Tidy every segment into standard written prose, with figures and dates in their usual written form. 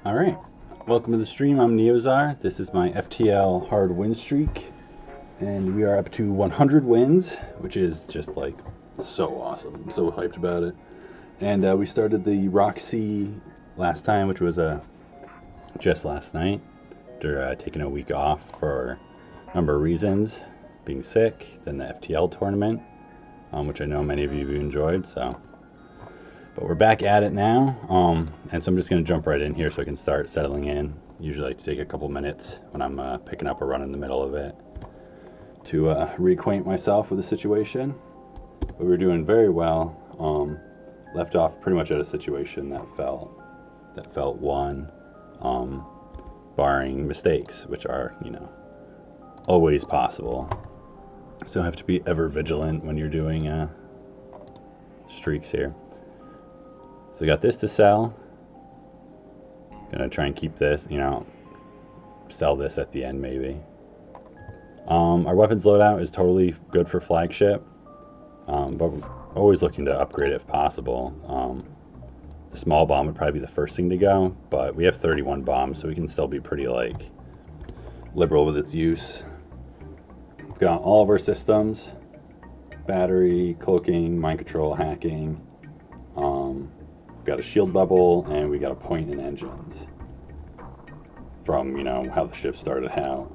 Alright, welcome to the stream. I'm Neozar. This is my FTL hard win streak, and we are up to 100 wins, which is just like so awesome. I'm so hyped about it. And we started the Roxy last time, which was just last night, after taking a week off for a number of reasons, being sick, then the FTL tournament, which I know many of you have enjoyed, so. But we're back at it now, and so I'm just going to jump right in here so I can start settling in. Usually I like to take a couple minutes when I'm picking up a run in the middle of it to reacquaint myself with the situation. But we're doing very well. Left off pretty much at a situation that felt won, barring mistakes, which are, you know, always possible. So I have to be ever vigilant when you're doing streaks here. So we got this to sell. Gonna try and keep this, you know, sell this at the end maybe. Our weapons loadout is totally good for flagship, but we're always looking to upgrade it if possible. The small bomb would probably be the first thing to go, but we have 31 bombs, so we can still be pretty like liberal with its use. We've got all of our systems: battery, cloaking, mind control, hacking. We've got a shield bubble, and we got a point in engines from, you know, how the ship started out.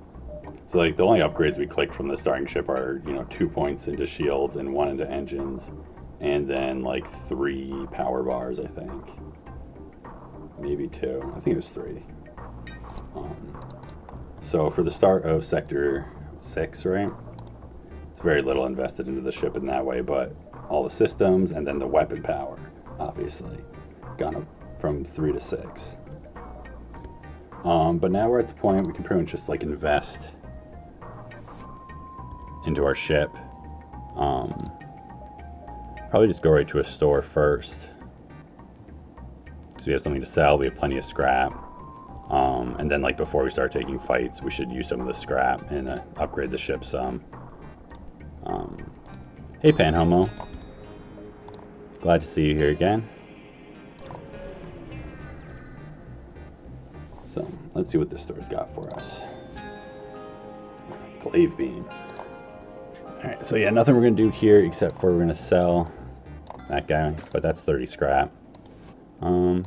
So like the only upgrades we clicked from the starting ship are, you know, 2 points into shields and 1 into engines, and then like 3 power bars, I think. Maybe 2. I think it was 3. So for the start of Sector 6, right? It's very little invested into the ship in that way, but all the systems and then the weapon power, obviously, gone up from 3 to 6. But now we're at the point we can pretty much just like invest into our ship. Probably just go right to a store first, because we have something to sell. We have plenty of scrap, and then like before we start taking fights, we should use some of the scrap and upgrade the ship some. Hey Panhomo, glad to see you here again. So let's see what this store's got for us. Glaive beam. Alright, so yeah, nothing we're going to do here except for we're going to sell that guy, but that's 30 scrap. 10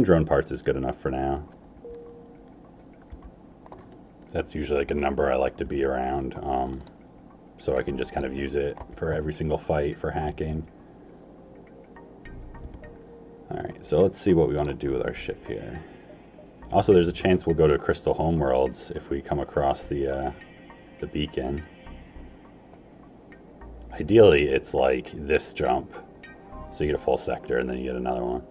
drone parts is good enough for now. That's usually like a number I like to be around, so I can just kind of use it for every single fight for hacking. Alright, so let's see what we want to do with our ship here. Also, there's a chance we'll go to Crystal Homeworlds if we come across the beacon. Ideally, it's like this jump, so you get a full sector and then you get another one.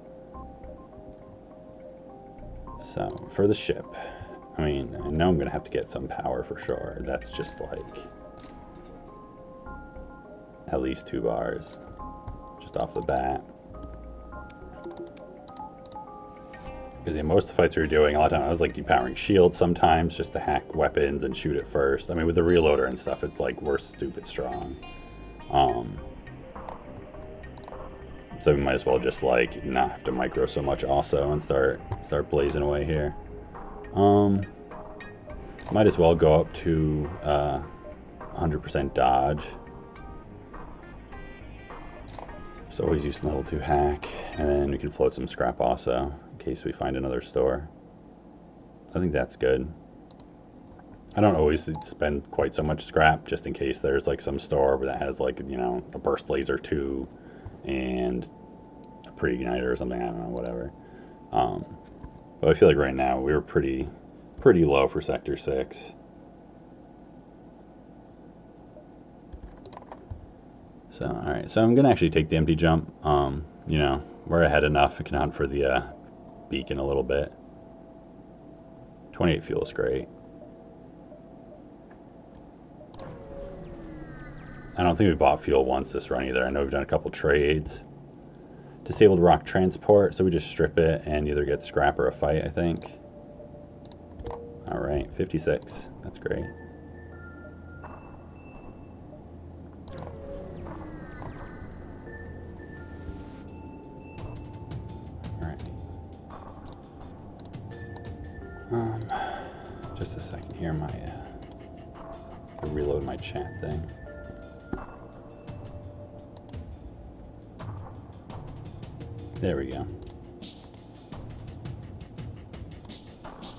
So, for the ship, I mean, I know I'm going to have to get some power for sure. That's just like at least 2 bars, just off the bat. Because in most of the fights we were doing, a lot of time I was like depowering shields sometimes just to hack weapons and shoot it first. I mean, with the reloader and stuff, it's like we're stupid strong. So we might as well just like not have to micro so much also and start blazing away here. Might as well go up to 100% dodge. So always use level 2 hack, and then we can float some scrap also in case we find another store. I think that's good. I don't always spend quite so much scrap, just in case there's like some store that has like, you know, a burst laser 2 and a pre-igniter or something, I don't know, whatever. But I feel like right now we were pretty low for Sector 6. So, alright, so I'm going to actually take the empty jump. You know, we're ahead enough. I can hunt for the beacon a little bit. 28 fuel is great. I don't think we bought fuel once this run either. I know we've done a couple trades. Disabled rock transport, so we just strip it and either get scrap or a fight, I think. Alright, 56. That's great. Alright. Just a second here, reload my chat thing. There we go.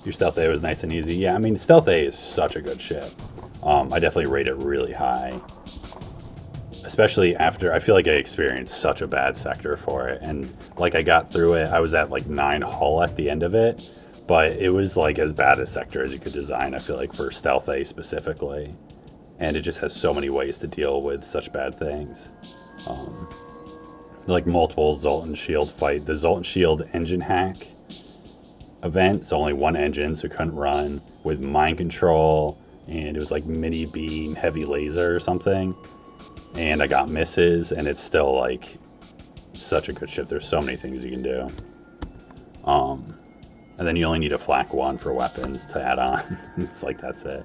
Your Stealth A was nice and easy. Yeah, I mean, Stealth A is such a good ship. I definitely rate it really high. Especially after, I feel like I experienced such a bad sector for it. And like I got through it, I was at like 9 hull at the end of it. But it was like as bad a sector as you could design, I feel like, for Stealth A specifically. And it just has so many ways to deal with such bad things. Like multiple Zoltan Shield fight. The Zoltan Shield engine hack event, so only one engine, so couldn't run, with mind control, and it was like mini beam heavy laser or something, and I got misses, and it's still like such a good ship. There's so many things you can do. And then you only need a flak 1 for weapons to add on. It's like, that's it.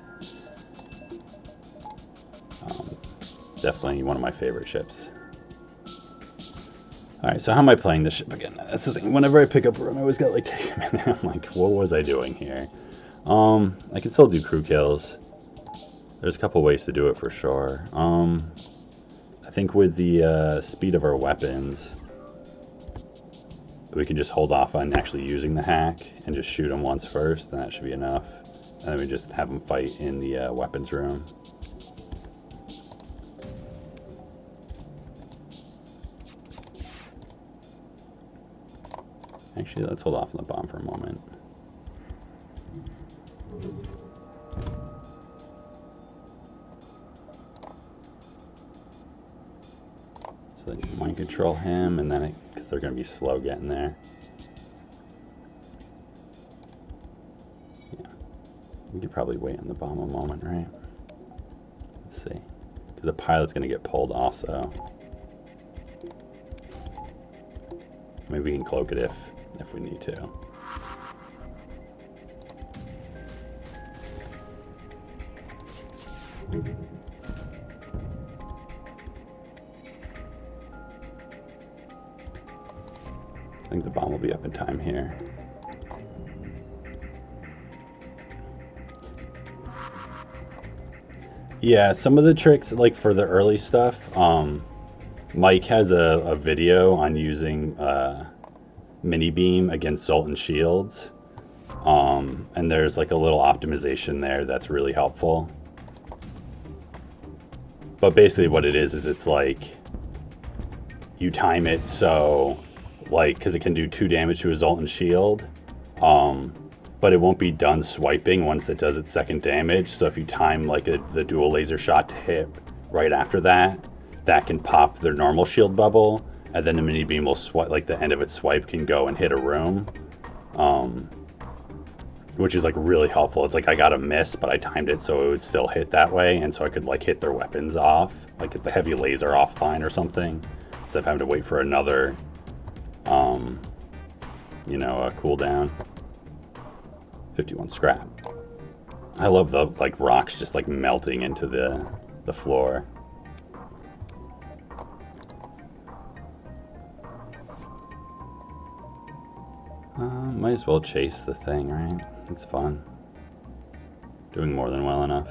Definitely one of my favorite ships. Alright, so how am I playing this ship again? That's the thing. Whenever I pick up a run, I always got like take a minute. I'm like, what was I doing here? I can still do crew kills. There's a couple ways to do it for sure. I think with the speed of our weapons, we can just hold off on actually using the hack and just shoot them once first, and that should be enough. And then we just have them fight in the weapons room. Actually, let's hold off on the bomb for a moment. So then you mind control him, and then because they're going to be slow getting there. Yeah, we could probably wait on the bomb a moment, right? Let's see, because the pilot's going to get pulled also. Maybe we can cloak it if we need to. I think the bomb will be up in time here. Yeah, some of the tricks, like for the early stuff, Mike has a video on using mini beam against Zoltan shields, and there's like a little optimization there that's really helpful. But basically what it is it's like you time it so, like, because it can do 2 damage to a Zoltan shield, but it won't be done swiping once it does its 2nd damage. So if you time like the dual laser shot to hit right after that, that can pop their normal shield bubble, and then the mini beam will swipe, like the end of its swipe can go and hit a room, which is like really helpful. It's like I got a miss, but I timed it so it would still hit that way, and so I could like hit their weapons off, like get the heavy laser offline or something, instead of having to wait for another, you know, a cooldown. 51 scrap. I love the like rocks just like melting into the floor. Might as well chase the thing, right? It's fun. Doing more than well enough.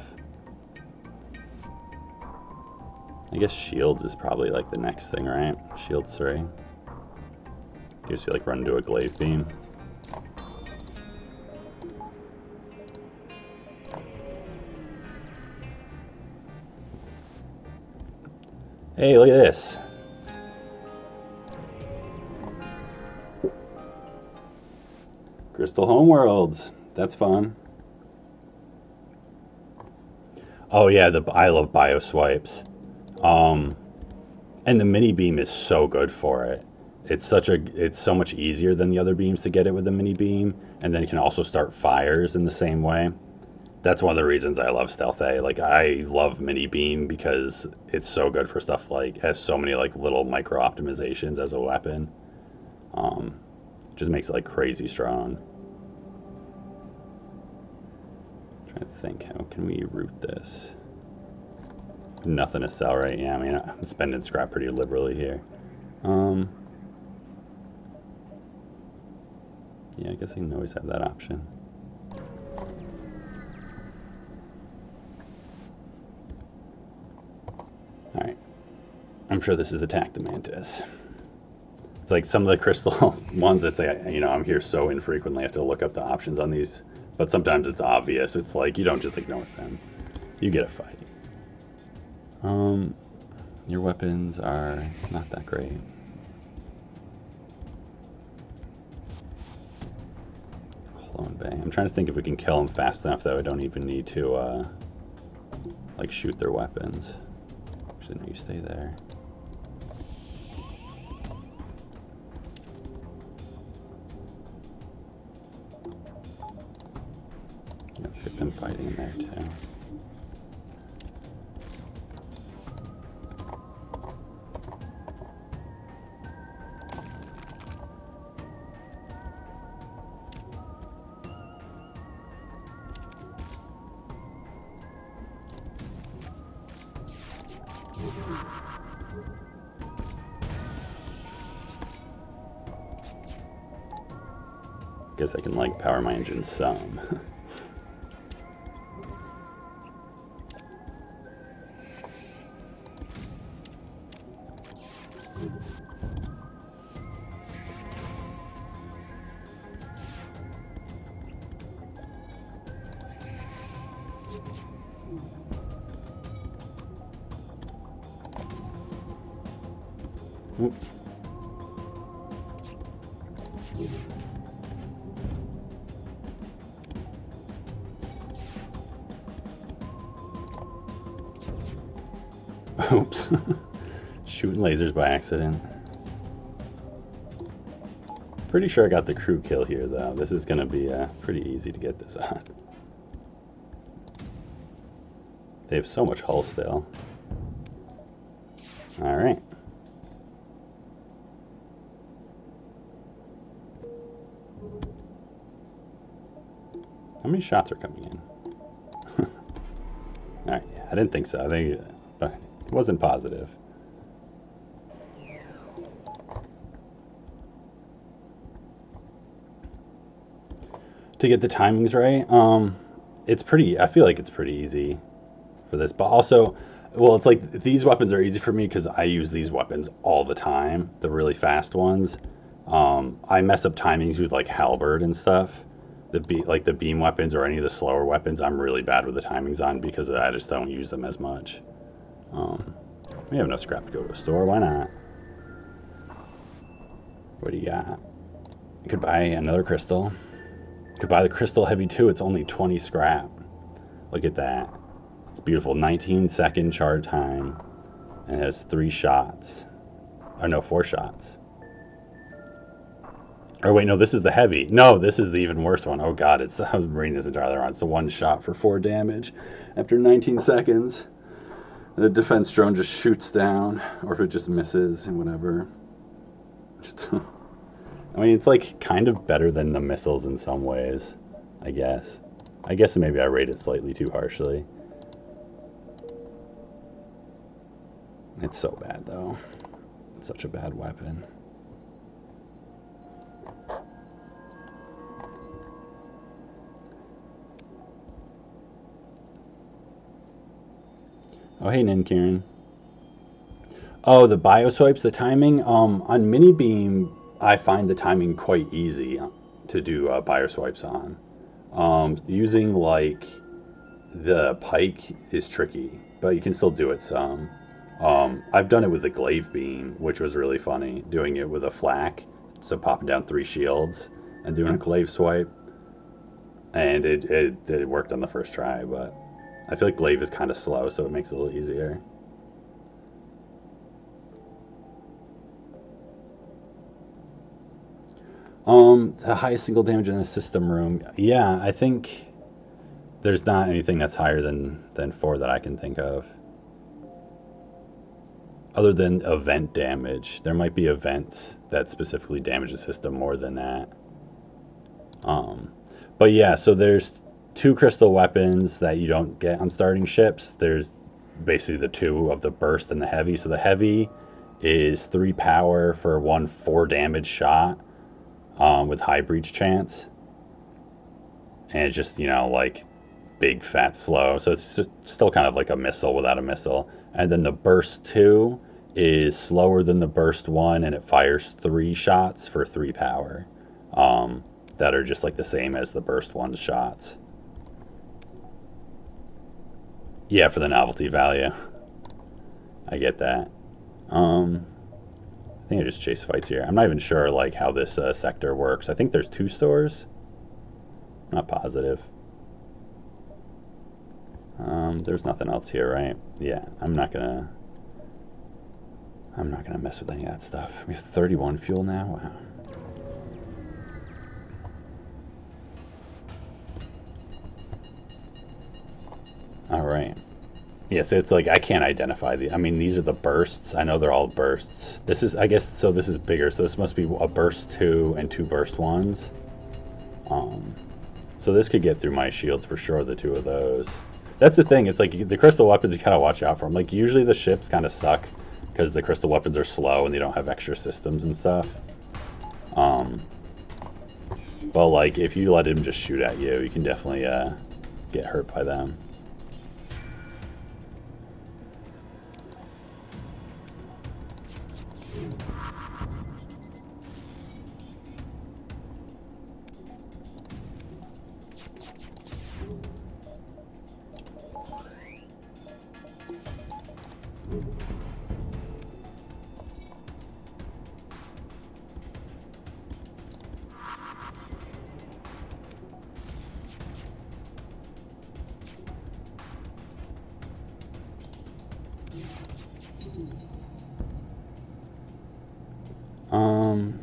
I guess shields is probably like the next thing, right? Shields 3. Gives you like run into a glaive beam. Hey, look at this. Crystal Homeworlds. That's fun. Oh yeah, I love bio swipes. Um, and the mini beam is so good for it. It's so much easier than the other beams to get it with the mini beam, and then you can also start fires in the same way. That's one of the reasons I love Stealth A. Like I love mini beam because it's so good for stuff like has so many like little micro optimizations as a weapon. Um, just makes it like crazy strong. Trying to think, how can we route this? Nothing to sell, right? Yeah, I mean, I'm spending scrap pretty liberally here. Yeah, I guess I can always have that option. Alright. I'm sure this is Attack the Mantis. It's like some of the crystal ones, it's like, you know, I'm here so infrequently, I have to look up the options on these. But sometimes it's obvious. It's like, you don't just ignore them. You get a fight. Your weapons are not that great. Clone Bang. I'm trying to think if we can kill them fast enough that we don't even need to, like, shoot their weapons. Actually, no, you stay there. Let's get them fighting in there, too. Guess I can like power my engine some. Oop. Oops. Shooting lasers by accident. Pretty sure I got the crew kill here, though. This is going to be pretty easy to get this on. They have so much hull still. Alright. How many shots are coming in? Alright, yeah, I didn't think so. I think it wasn't positive. To get the timings right, it's pretty, I feel like it's pretty easy for this, but also, well, it's like these weapons are easy for me because I use these weapons all the time, the really fast ones. I mess up timings with like halberd and stuff. Like the beam weapons or any of the slower weapons, I'm really bad with the timings on because I just don't use them as much. We have enough scrap to go to a store. Why not? What do you got? You could buy another crystal. You could buy the crystal heavy too. It's only 20 scrap. Look at that. It's beautiful. 19-second charge time. And it has 3 shots. Or no, 4 shots. Or wait, no, this is the heavy. No, this is the even worse one. Oh god, I was reading this entirely wrong. It's the 1 shot for 4 damage after 19 seconds. The defense drone just shoots down, or if it just misses and whatever. I mean, it's like kind of better than the missiles in some ways, I guess. I guess maybe I rate it slightly too harshly. It's so bad, though. It's such a bad weapon. Oh, hey, Ninkieran. Oh, the bioswipes, the timing. On mini beam, I find the timing quite easy to do bioswipes on. Using like the pike is tricky, but you can still do it some. I've done it with the glaive beam, which was really funny, doing it with a flak, so popping down 3 shields and doing a glaive swipe, and it worked on the first try, but I feel like glaive is kind of slow, so it makes it a little easier. The highest single damage in a system room. Yeah, I think there's not anything that's higher than 4 that I can think of. Other than event damage. There might be events that specifically damage the system more than that. But yeah, so there's 2 crystal weapons that you don't get on starting ships. There's basically the 2 of the burst and the heavy. So the heavy is 3 power for 1 4 damage shot with high breach chance. And it's just, like big fat slow. So it's still kind of like a missile without a missile. And then the burst 2 is slower than the burst 1, and it fires 3 shots for 3 power. That are just like the same as the burst 1's shots. Yeah, for the novelty value. I get that. I think I just chase fights here. I'm not even sure like how this sector works. I think there's 2 stores. I'm not positive. There's nothing else here, right? Yeah, I'm not gonna mess with any of that stuff. We have 31 fuel now. Wow. All right. Yes, it's like I can't identify the. I mean, these are the bursts. I know they're all bursts. This is, I guess, so this is bigger. So this must be a burst 2 and 2 burst 1s. So this could get through my shields for sure. The 2 of those. That's the thing. It's like the crystal weapons you kind of watch out for them. Like usually the ships kind of suck because the crystal weapons are slow and they don't have extra systems and stuff. But like if you let him just shoot at you, you can definitely get hurt by them.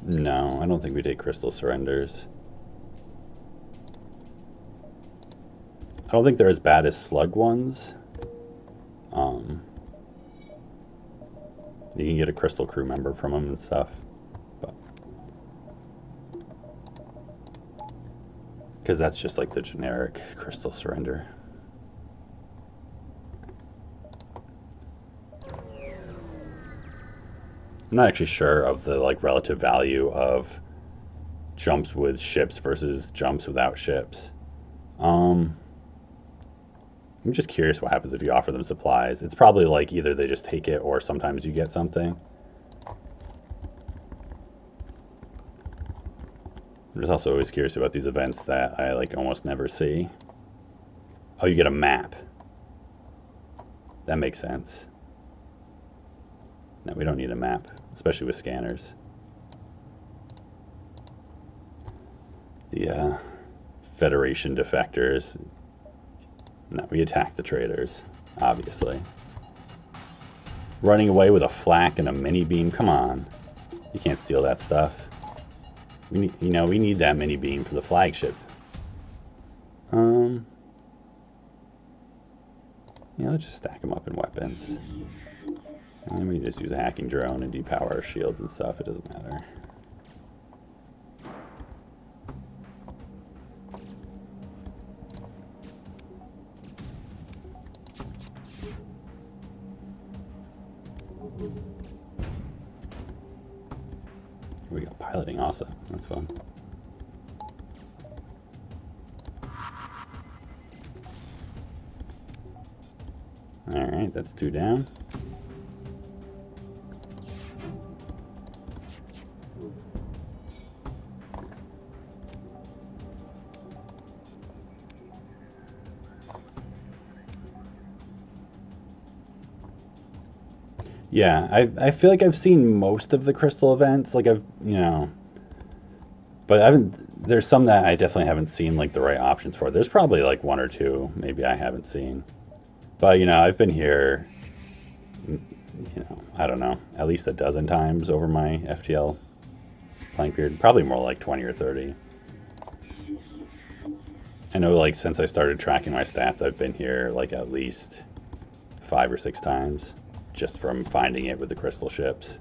No, I don't think we did crystal surrenders. I don't think they're as bad as slug ones. You can get a crystal crew member from them and stuff, but because that's just like the generic crystal surrender. I'm not actually sure of the like relative value of jumps with ships versus jumps without ships. I'm just curious what happens if you offer them supplies. It's probably like either they just take it or sometimes you get something. I'm just also always curious about these events that I like almost never see. Oh, you get a map. That makes sense. No, we don't need a map, especially with scanners. The Federation defectors. No, we attack the traders, obviously. Running away with a flak and a mini beam. Come on, you can't steal that stuff. We need, we need that mini beam for the flagship. Yeah, let's just stack them up in weapons. And then we just use a hacking drone and depower our shields and stuff. It doesn't matter. We got piloting also. That's fun. Alright, that's 2 down. Yeah, I feel like I've seen most of the crystal events. Like but I haven't. There's some that I definitely haven't seen like the right options for. There's probably like one or two maybe I haven't seen. But I've been here, I don't know, at least a dozen times over my FTL playing period. Probably more like 20 or 30. I know like since I started tracking my stats, I've been here like at least 5 or 6 times just from finding it with the crystal ships.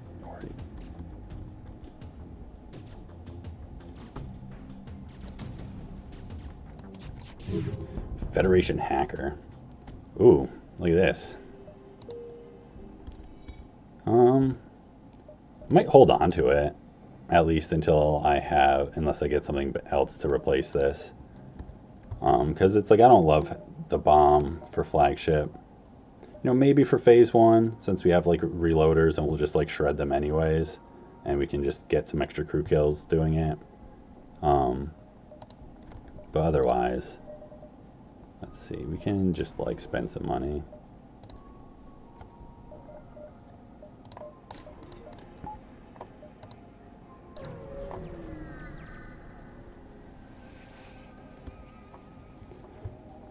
Federation hacker. Ooh, look at this. Might hold on to it at least unless I get something else to replace this. Because it's like I don't love the bomb for flagship. Maybe for phase 1, since we have like reloaders and we'll just like shred them anyways, and we can just get some extra crew kills doing it. But otherwise, let's see, we can just like spend some money.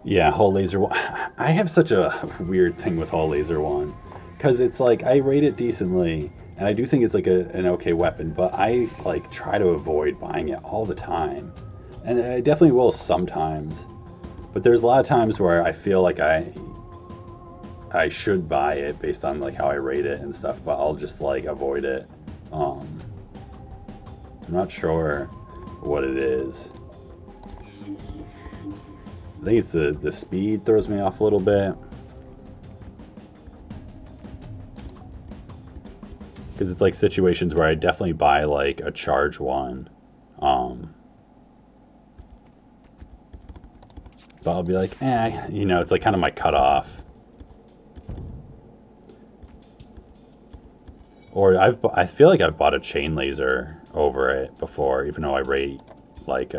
Yeah, Hull Laser 1. I have such a weird thing with Hull Laser 1. Because it's like, I rate it decently, and I do think it's like an okay weapon, but I like try to avoid buying it all the time. And I definitely will sometimes. But there's a lot of times where I feel like I should buy it based on like how I rate it and stuff, but I'll just like avoid it. I'm not sure what it is. I think it's the speed throws me off a little bit. Because it's like situations where I definitely buy like a charge one. But I'll be like, it's like kind of my cutoff. Or I feel like I've bought a chain laser over it before, even though I rate like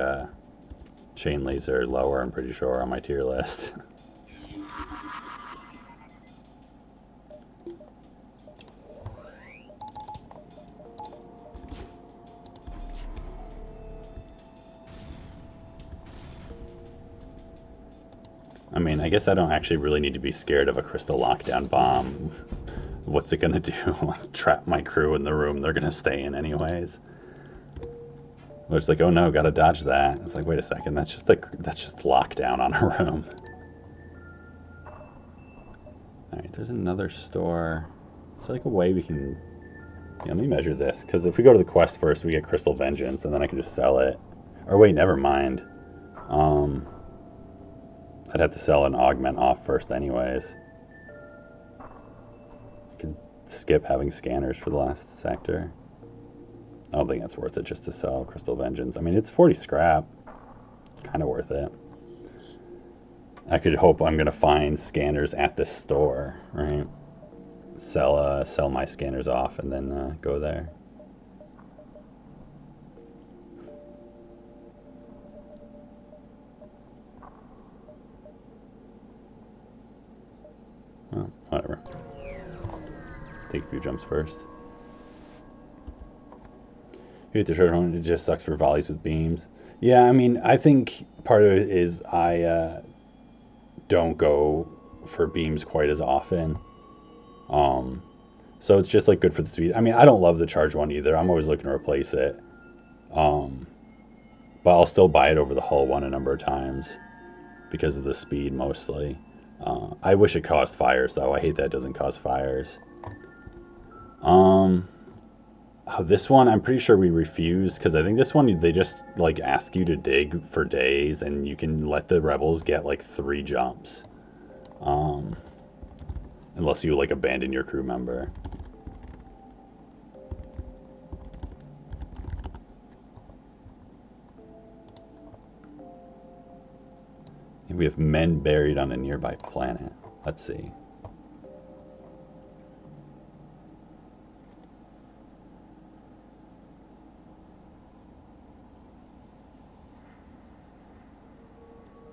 chain laser lower, I'm pretty sure, on my tier list. I mean, I guess I don't actually really need to be scared of a crystal lockdown bomb. What's it gonna do? Trap my crew in the room they're gonna stay in anyways. It's like, oh no, gotta dodge that. It's like, wait a second, that's just lockdown on a room. Alright, there's another store. Is there like a way we can... Yeah, let me measure this, because if we go to the quest first, we get Crystal Vengeance, and then I can just sell it. Or wait, never mind. I'd have to sell an augment off first anyways. I could skip having scanners for the last sector. I don't think that's worth it just to sell Crystal Vengeance. I mean, it's 40 scrap. Kind of worth it. I could hope I'm going to find scanners at this store, right? Sell my scanners off and then go there. Well, whatever. Take a few jumps first. You hit the short one, it just sucks for volleys with beams. Yeah, I mean, I think part of it is I don't go for beams quite as often. So it's just like good for the speed. I mean, I don't love the charge one either. I'm always looking to replace it. But I'll still buy it over the hull one a number of times because of the speed mostly. I wish it caused fires though. I hate that it doesn't cause fires. This one I'm pretty sure we refused because I think this one they just like ask you to dig for days and you can let the rebels get like 3 jumps. Unless you like abandon your crew member. And we have men buried on a nearby planet. Let's see.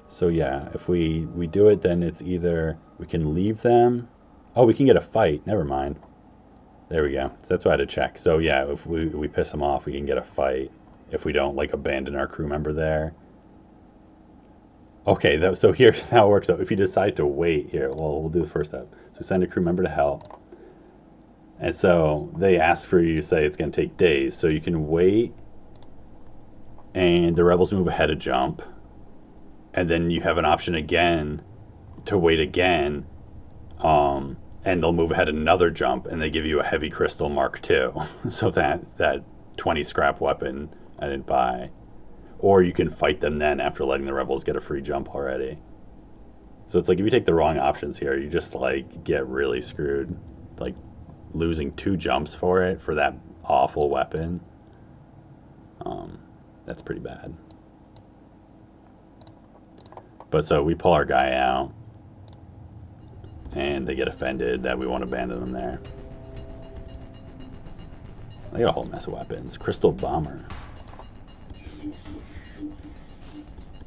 So yeah, if we do it, then it's either we can leave them. Oh, we can get a fight. Never mind. There we go. So that's why I had to check. So yeah, if we piss them off, we can get a fight. If we don't like abandon our crew member there. Okay, so here's how it works. So if you decide to wait here, well, we'll do the first step. So send a crew member to help. And so they ask for you to say it's going to take days. So you can wait, and the rebels move ahead a jump. And then you have an option again to wait again. And they'll move ahead another jump, and they give you a heavy crystal Mark II. So that 20 scrap weapon I didn't buy. Or you can fight them then after letting the rebels get a free jump already. So it's like if you take the wrong options here, you just like get really screwed. Like losing 2 jumps for it, for that awful weapon. That's pretty bad. But so we pull our guy out, and they get offended that we won't abandon them there. They got a whole mess of weapons. Crystal Bomber.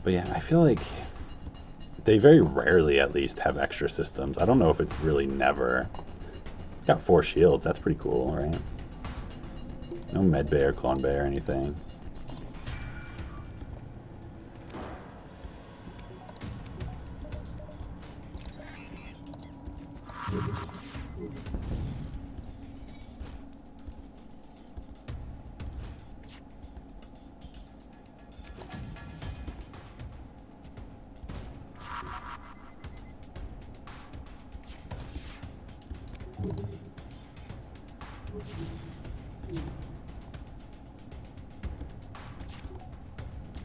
But yeah, I feel like they very rarely at least have extra systems. I don't know if it's really never. It's got 4 shields. That's pretty cool, right? No med bay or clone bay or anything.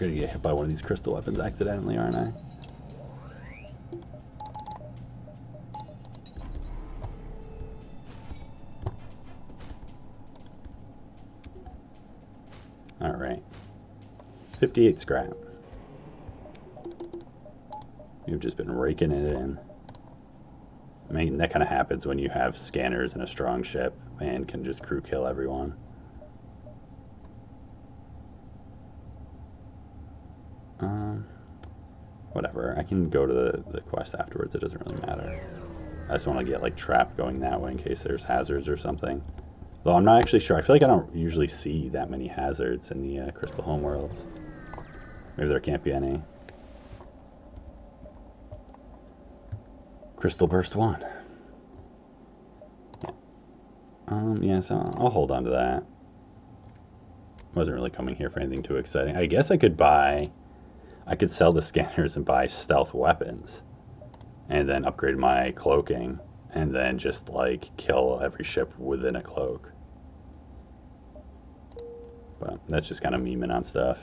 I'm gonna get hit by one of these crystal weapons accidentally, aren't I? Alright. 58 scrap. You've just been raking it in. I mean, that kind of happens when you have scanners in a strong ship and can just crew kill everyone. Whatever. I can go to the quest afterwards. It doesn't really matter. I just want to get like trapped going that way in case there's hazards or something. Though I'm not actually sure. I feel like I don't usually see that many hazards in the Crystal Homeworlds. Maybe there can't be any. Crystal Burst 1. Yeah, so I'll hold on to that. Wasn't really coming here for anything too exciting. I guess I could sell the scanners and buy stealth weapons. And then upgrade my cloaking. And then just, like, kill every ship within a cloak. But that's just kind of memeing on stuff.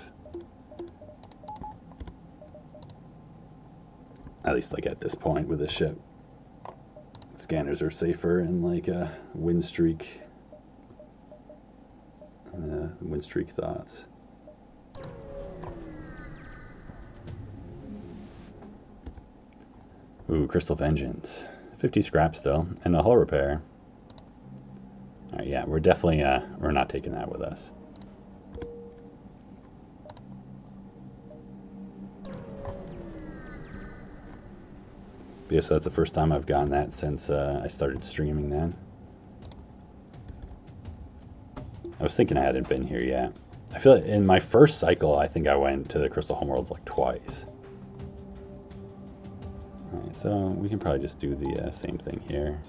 At least, like, at this point with this ship. Scanners are safer in, like, a win streak. Win streak thoughts. Ooh, Crystal Vengeance. 50 scrap still, and a hull repair. Alright, yeah, we're definitely, we're not taking that with us. But yeah, so that's the first time I've gotten that since I started streaming then. I was thinking I hadn't been here yet. I feel like in my first cycle, I think I went to the Crystal Homeworlds like twice. Alright, so we can probably just do the same thing here.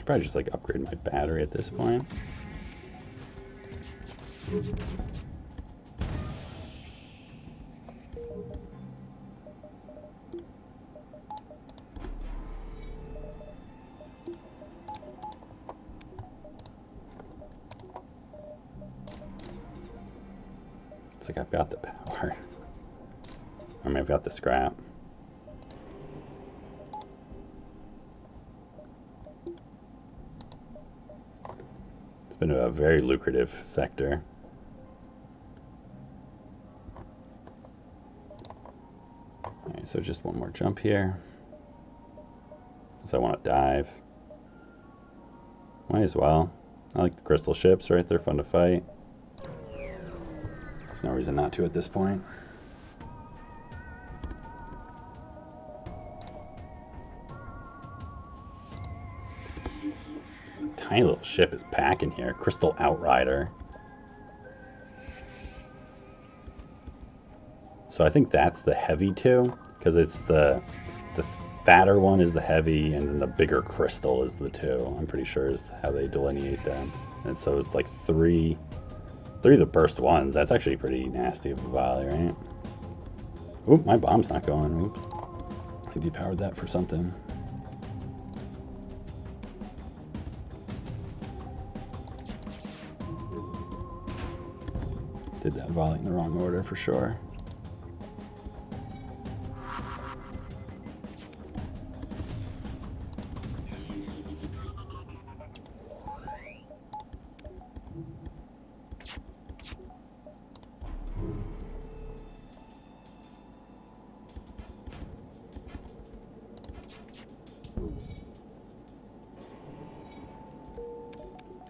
Probably just like upgrade my battery at this point. It's like I've got the power. I mean, I've got the scrap. It's been a very lucrative sector. Alright, so just one more jump here. Because I want to dive. Might as well. I like the crystal ships, right? They're fun to fight. There's no reason not to at this point. Tiny little ship is packing here. Crystal Outrider. So I think that's the heavy two, because it's the fatter one is the heavy, and then the bigger crystal is the two. I'm pretty sure is how they delineate them. And so it's like three of the burst ones. That's actually pretty nasty of a volley, right? Oop, my bomb's not going. Oops. I depowered that for something. Did that volley in the wrong order for sure.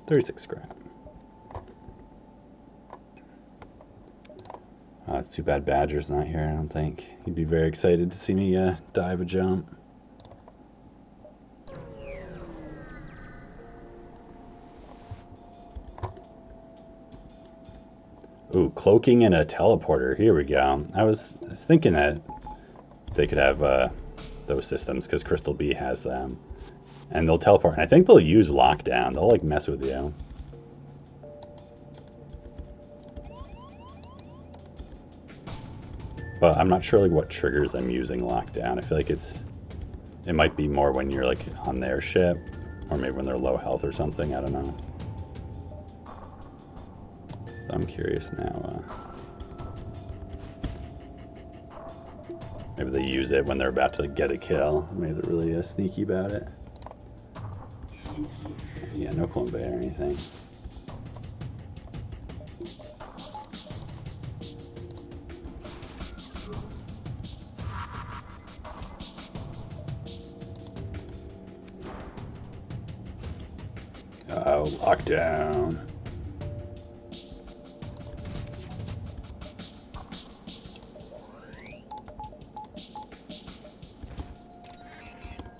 $36 scrap. Oh, it's too bad Badger's not here, I don't think. He'd be very excited to see me dive a jump. Ooh, cloaking and a teleporter. Here we go. I was thinking that they could have those systems because Crystal B has them. And they'll teleport. And I think they'll use lockdown. They'll like mess with you. But I'm not sure like what triggers I'm using lockdown. I feel like it might be more when you're like on their ship, or maybe when they're low health or something. I don't know. So I'm curious now. Maybe they use it when they're about to like, get a kill. Maybe they're really sneaky about it. Yeah, no clone bay or anything. Oh, lockdown.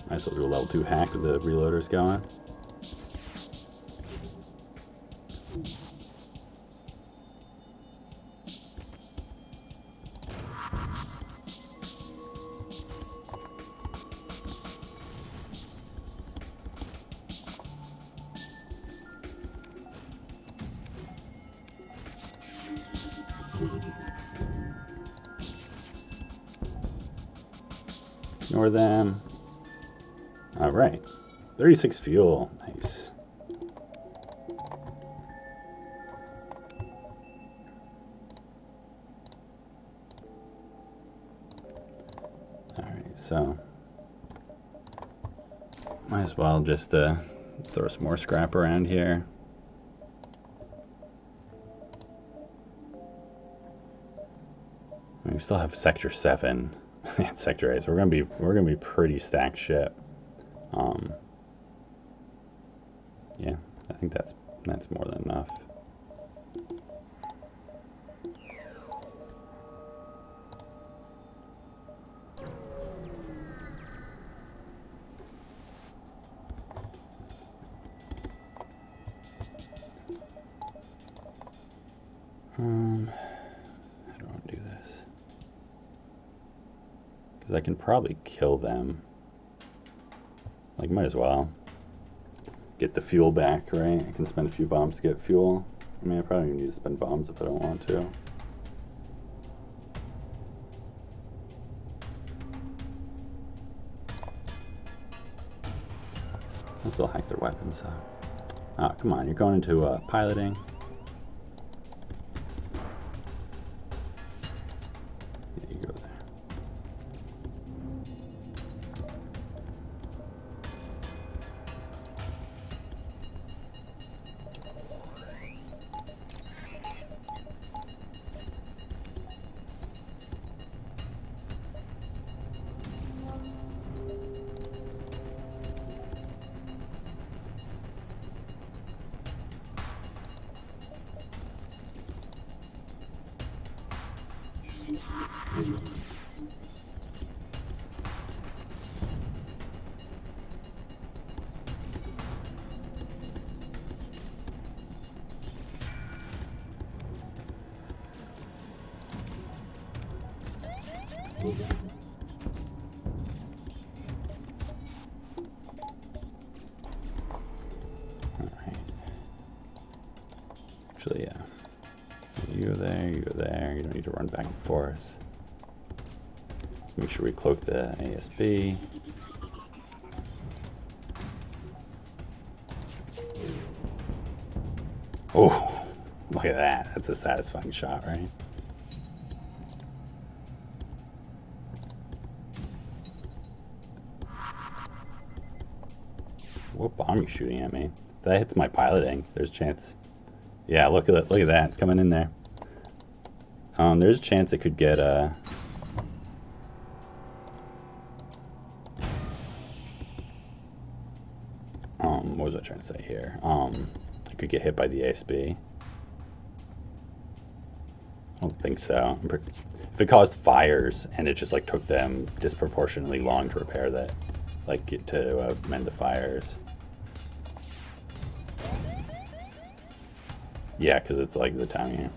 Might as well do a level 2 hack with the reloaders going. Ignore them. All right, 36 fuel, nice. All right, so might as well just throw some more scrap around here. We still have Sector 7 and Sector 8, so we're gonna be pretty stacked ship. Yeah, I think that's more than enough. How do I want to do this? Because I can probably kill them. Like, might as well. Get the fuel back, right? I can spend a few bombs to get fuel. I mean, I probably need to spend bombs if I don't want to. I'll still hack their weapons, so. Oh, come on, you're going into piloting. Yeah, you go there. Actually, yeah. You go there, you go there. You don't need to run back and forth. Let's make sure we cloak the ASB. Oh, look at that. That's a satisfying shot, right? What bomb are you shooting at me? If that hits my piloting, there's a chance. Yeah, look at that. Look at that. It's coming in there. There's a chance it could get what was I trying to say here? It could get hit by the ASB. I don't think so. If it caused fires and it just like took them disproportionately long to repair that, like to mend the fires. Yeah, because it's like the time, yeah.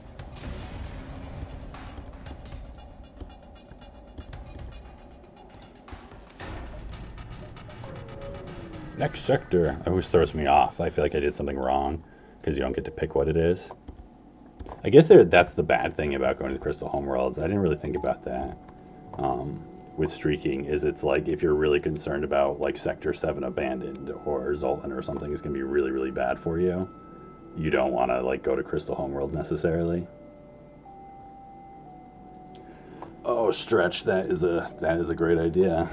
Next sector. It always throws me off. I feel like I did something wrong because you don't get to pick what it is. I guess that's the bad thing about going to the Crystal Homeworlds. I didn't really think about that with streaking. Is it's like if you're really concerned about like Sector 7 Abandoned or Zoltan or something is going to be really, really bad for you. You don't want to like go to Crystal Homeworlds necessarily. Oh, Stretch, that is a great idea.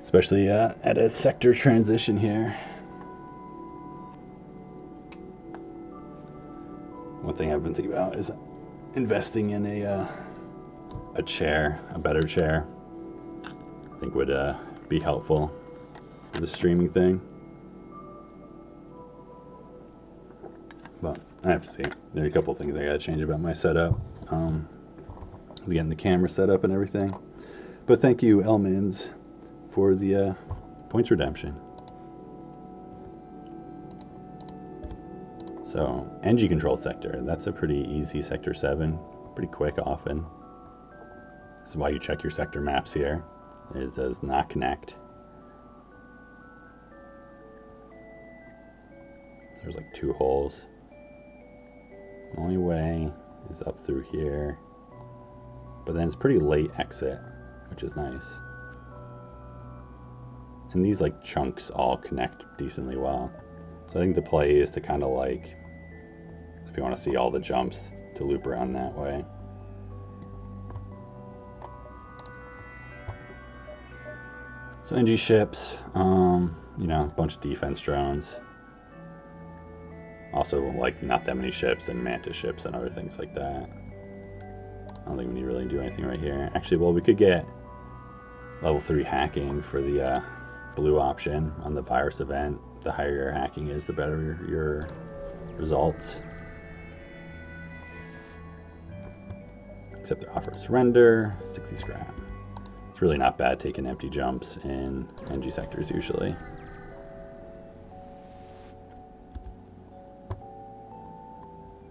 Especially at a sector transition here. One thing I've been thinking about is investing in a chair, a better chair. I think would be helpful for the streaming thing. But I have to see. There are a couple things I gotta change about my setup. Getting the camera set up and everything. But thank you, Elmins, for the points redemption. So, NG control sector. That's a pretty easy sector 7. Pretty quick often. This is why you check your sector maps here. It does not connect. There's like 2 holes. The only way is up through here. But then it's pretty late exit, which is nice. And these like chunks all connect decently well. So I think the play is to kind of like, if you want to see all the jumps, to loop around that way. So NG ships, you know, a bunch of defense drones. Also, like, not that many ships and mantis ships and other things like that. I don't think we need to really do anything right here. Actually, well, we could get level 3 hacking for the blue option on the virus event. The higher your hacking is, the better your results. Accept their offer of surrender, 60 scrap. It's really not bad taking empty jumps in NG sectors usually.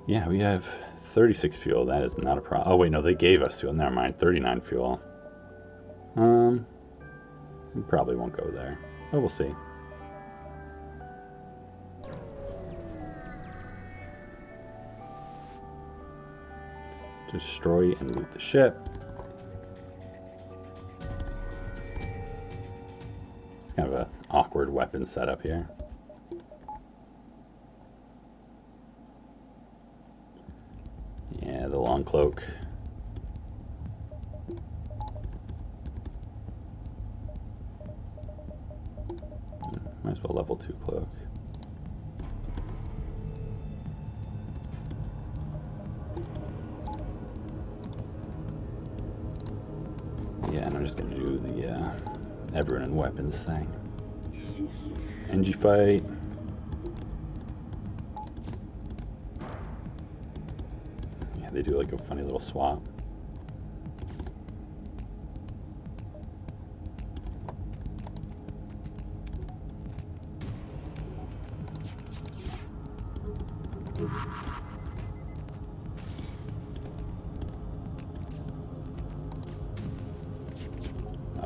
Yeah, we have 36 fuel. That is not a problem. Oh wait, no, they gave us fuel. Never mind, 39 fuel. We probably won't go there. Oh, we'll see. Destroy and loot the ship. It's kind of an awkward weapon setup here. Yeah, the long cloak. Might as well level 2 cloak. Yeah, and I'm just gonna do the everyone in weapons thing. NG fight. Yeah, they do like a funny little swap.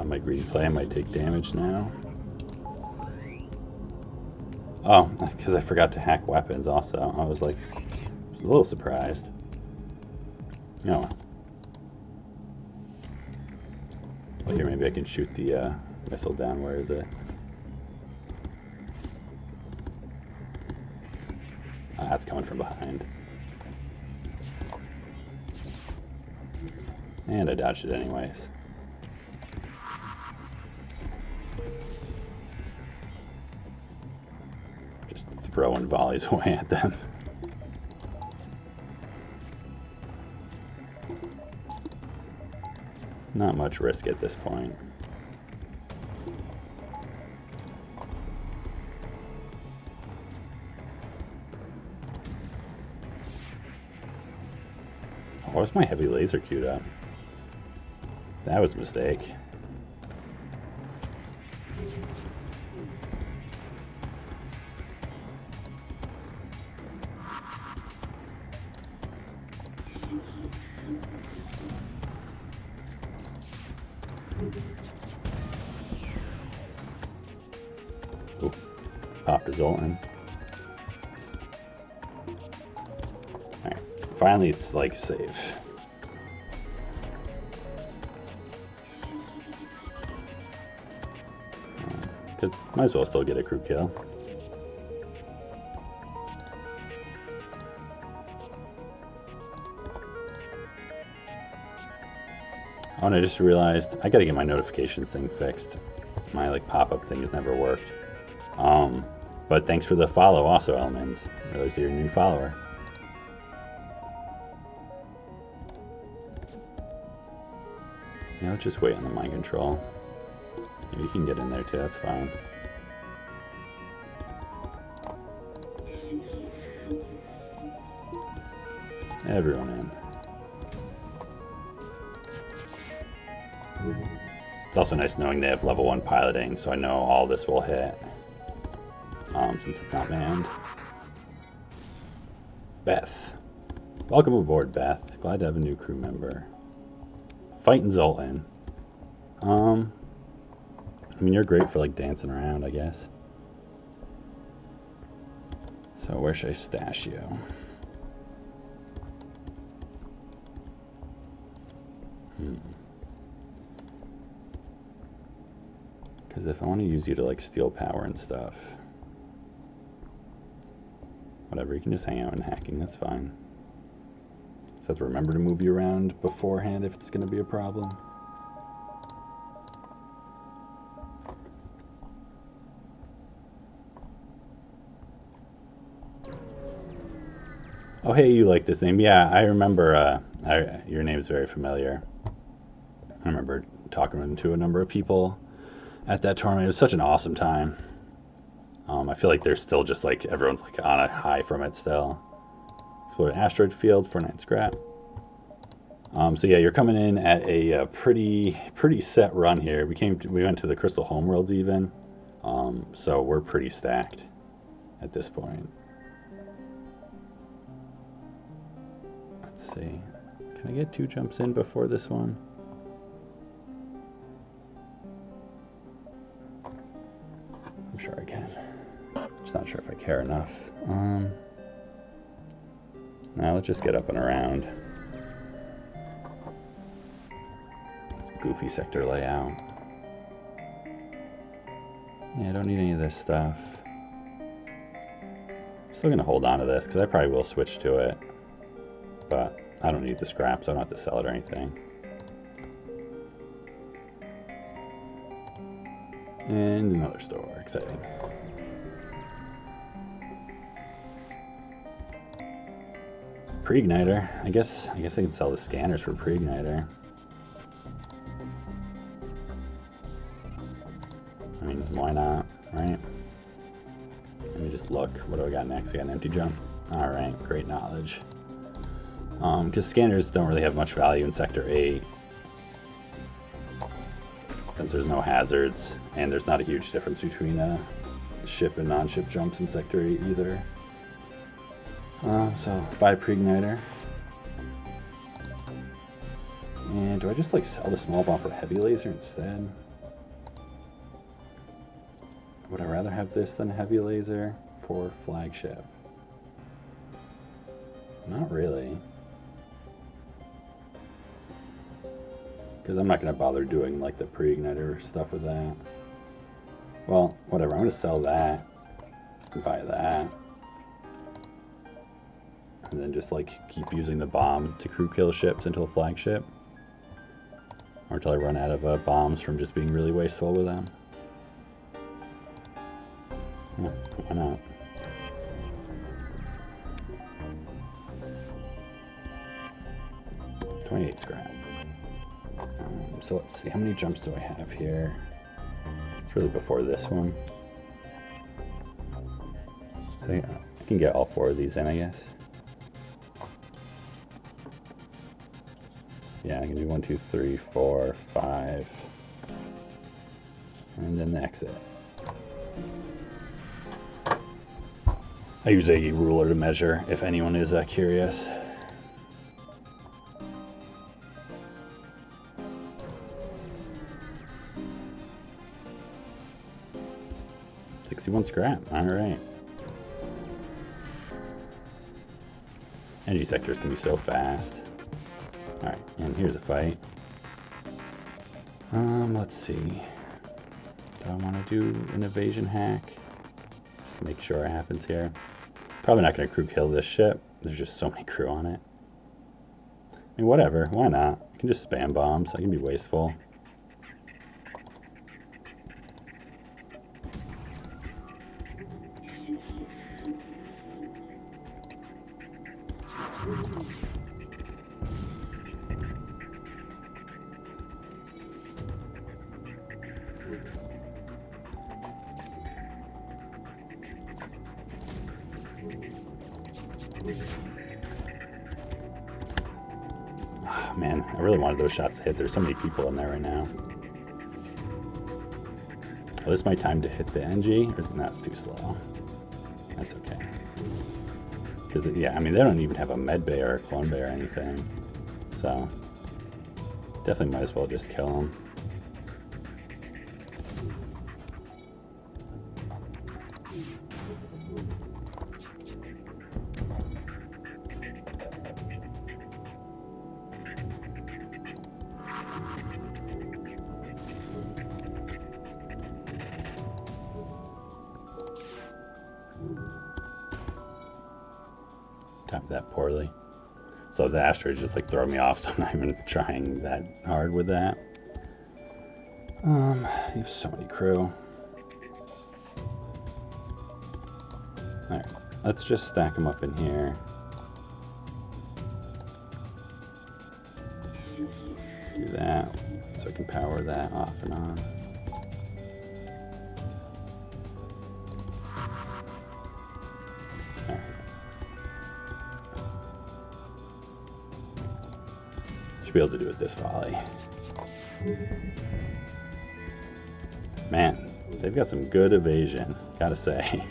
My greedy play, I might take damage now. Oh, because I forgot to hack weapons also. I was like, a little surprised. Oh. Well, here, maybe I can shoot the missile down. Where is it? That's coming from behind. And I dodged it anyways. Just throwing volleys away at them. Not much risk at this point. Oh, where's my heavy laser queued up? That was a mistake. Ooh, popped a Zoltan. Alright, finally it's like safe. Because might as well still get a crew kill. Oh, and I just realized I gotta get my notifications thing fixed. My like pop-up thing has never worked. But thanks for the follow also, Elements. I realize you're a new follower. Yeah, let's just wait on the mind control. You can get in there too, that's fine. Everyone in. It's also nice knowing they have level 1 piloting, so I know all this will hit. Since it's not manned. Beth. Welcome aboard, Beth. Glad to have a new crew member. Fighting Zoltan. I mean, you're great for like dancing around, I guess. So where should I stash you? Because if I want to use you to like steal power and stuff, whatever, you can just hang out and hacking, that's fine. Just have to remember to move you around beforehand if it's going to be a problem. Oh, hey, you like this name? Yeah, I remember. Your name's very familiar. I remember talking to a number of people at that tournament. It was such an awesome time. I feel like there's still just like everyone's like on a high from it still. Explore an asteroid field for 9 scrap. So yeah, you're coming in at a pretty set run here. We went to the Crystal Homeworlds even, so we're pretty stacked at this point. Let's see, can I get 2 jumps in before this one? I'm sure I can. Just not sure if I care enough. Now let's just get up and around. Goofy sector layout. Yeah, I don't need any of this stuff. I'm still gonna hold on to this because I probably will switch to it, but I don't need the scrap, so I don't have to sell it or anything. And another store, exciting. Pre-igniter. I guess I can sell the scanners for pre-igniter. I mean, why not, right? Let me just look. What do I got next? I got an empty jump. All right, great knowledge. Because scanners don't really have much value in Sector 8. Since there's no hazards, and there's not a huge difference between ship and non-ship jumps in Sector 8 either. So, buy pre-igniter. And do I just like sell the small bomb for heavy laser instead? would I rather have this than a heavy laser for flagship? Not really. Because I'm not going to bother doing like the pre-igniter stuff with that. Well, whatever. I'm going to sell that. Buy that. And then just like keep using the bomb to crew kill ships until flagship. Or until I run out of bombs from just being really wasteful with them. Yeah, why not? $28 scrap. So let's see, how many jumps do I have here? It's really before this one. So yeah, I can get all 4 of these in, I guess. Yeah, I can do 1, 2, 3, 4, 5. And then the exit. I use a ruler to measure, if anyone is curious. $61 scrap, alright. Energy sectors can be so fast. Alright, and here's a fight. Let's see. Do I want to do an evasion hack? Just make sure it happens here. Probably not going to crew kill this ship. There's just so many crew on it. I mean, whatever. Why not? I can just spam bombs. I can be wasteful. Oh, man, I really wanted those shots to hit. There's so many people in there right now. Well, this is my time to hit the NG. Or, no, it's too slow. That's okay. Because, yeah, I mean, they don't even have a med bay or a clone bay or anything. So, definitely might as well just kill them. Timed that poorly. So the asteroids just like throw me off, so I'm not even trying that hard with that. You have so many crew. Alright, let's just stack them up in here. Do that, so I can power that off and on. Should be able to do it this volley. Man, they've got some good evasion, gotta say.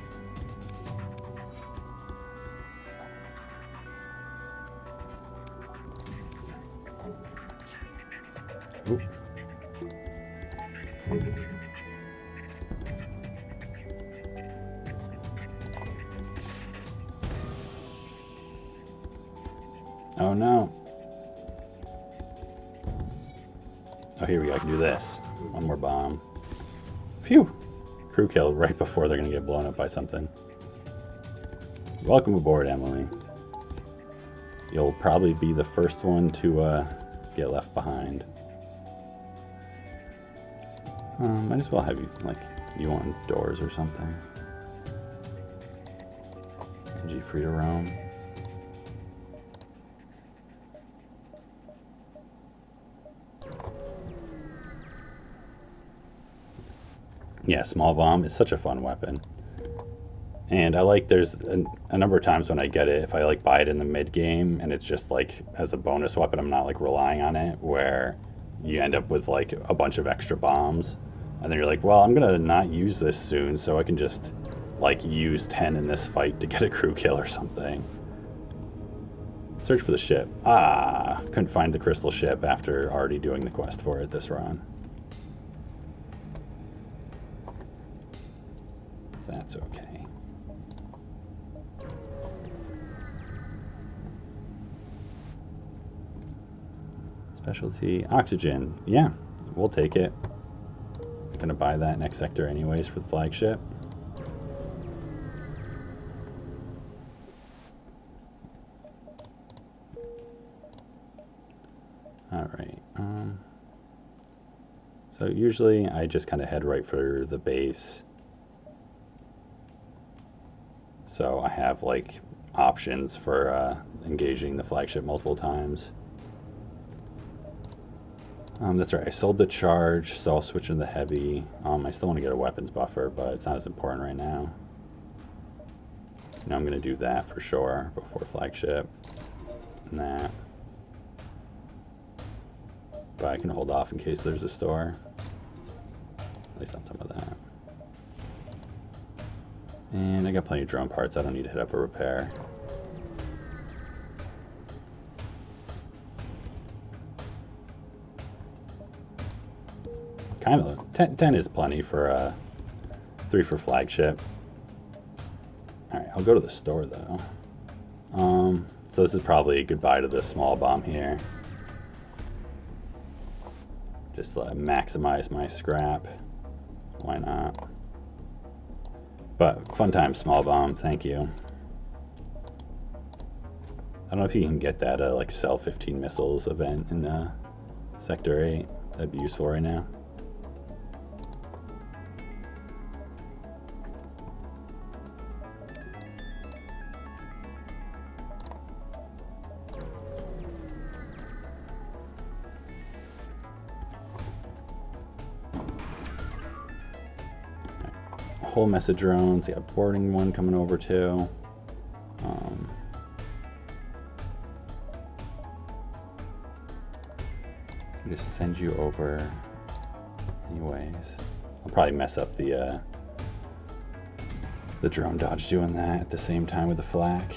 Ooh. Oh no. Oh, here we go. I can do this. One more bomb. Phew! Crew kill right before they're going to get blown up by something. Welcome aboard, Emily. You'll probably be the first one to get left behind. Might as well have you, like, you on doors or something. NG free to roam. Yeah, small bomb is such a fun weapon. And I like, there's a number of times when I get it, if I like buy it in the mid game and it's just like as a bonus weapon, I'm not like relying on it, where you end up with like a bunch of extra bombs. And then you're like, well, I'm gonna not use this soon, so I can just like use 10 in this fight to get a crew kill or something. Search for the ship. Ah, couldn't find the crystal ship after already doing the quest for it this run. That's okay. Specialty oxygen. Yeah, we'll take it. Gonna buy that next sector anyways for the flagship. All right. So usually I just kind of head right for the base. So I have like options for engaging the flagship multiple times. That's right, I sold the charge, so I'll switch into the heavy. I still want to get a weapons buffer, but it's not as important right now. I'm going to do that for sure before flagship. And that. But I can hold off in case there's a store. At least on some of that. And I got plenty of drone parts, I don't need to hit up a repair. Kind of 10 is plenty for 3 for flagship. All right, I'll go to the store though. So this is probably a goodbye to the small bomb here. Just maximize my scrap. Why not? But fun time, small bomb. Thank you. I don't know if you can get that like sell 15 missiles event in Sector 8. That'd be useful right now. Whole mess of drones. You got boarding one coming over too. Just send you over anyways. I'll probably mess up the drone dodge doing that at the same time with the flak.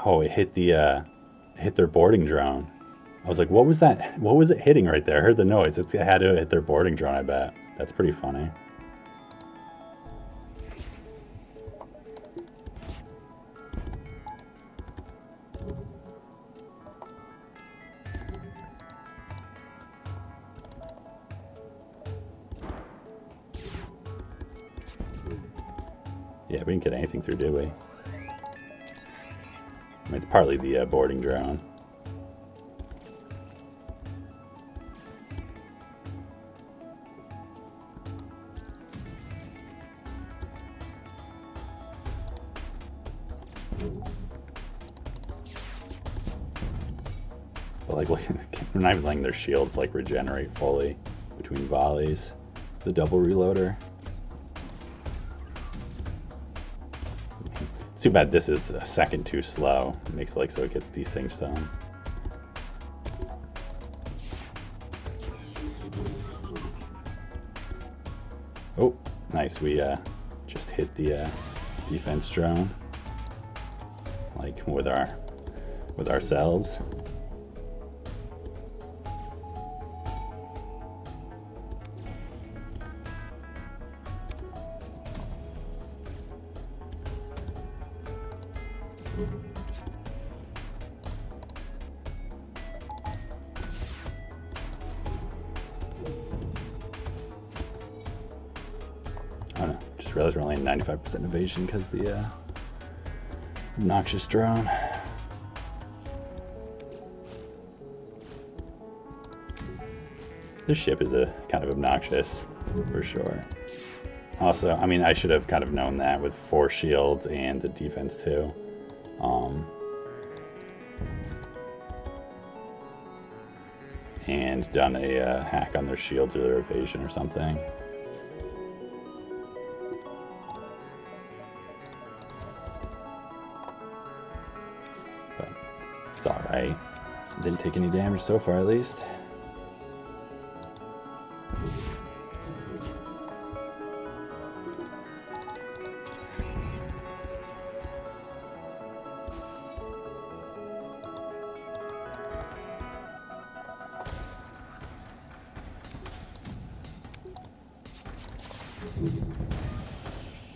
Oh, it hit hit their boarding drone. I was like, what was that? What was it hitting right there? I heard the noise. It had to hit their boarding drone, I bet. That's pretty funny. Yeah, we didn't get anything through, did we? I mean, it's partly the boarding drone. But like, we're not even letting their shields like regenerate fully between volleys. The double reloader. It's too bad this is a second too slow. It makes it like so it gets desynced some. Oh, nice. We just hit the defense drone, like with ourselves. Oh no, just realized we're only at 95% evasion because the obnoxious drone. This ship is a kind of obnoxious, for sure. Also, I mean, I should have kind of known that with 4 shields and the defense too. And done a hack on their shields or their evasion or something. But it's alright. Didn't take any damage so far, at least.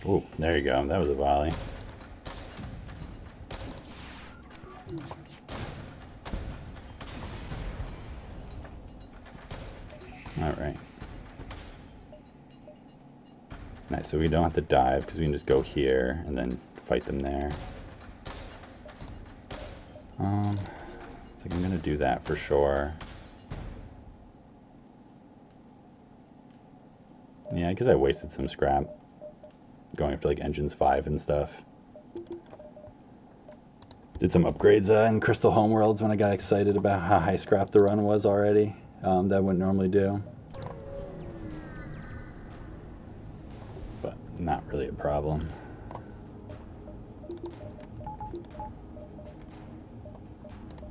Ooh, there you go. That was a volley. Alright. Nice, so we don't have to dive because we can just go here and then fight them there. So I'm gonna do that for sure. Yeah, because I wasted some scrap going up to like engines 5 and stuff. Did some upgrades in Crystal Homeworlds when I got excited about how high scrap the run was already. That I wouldn't normally do. But not really a problem.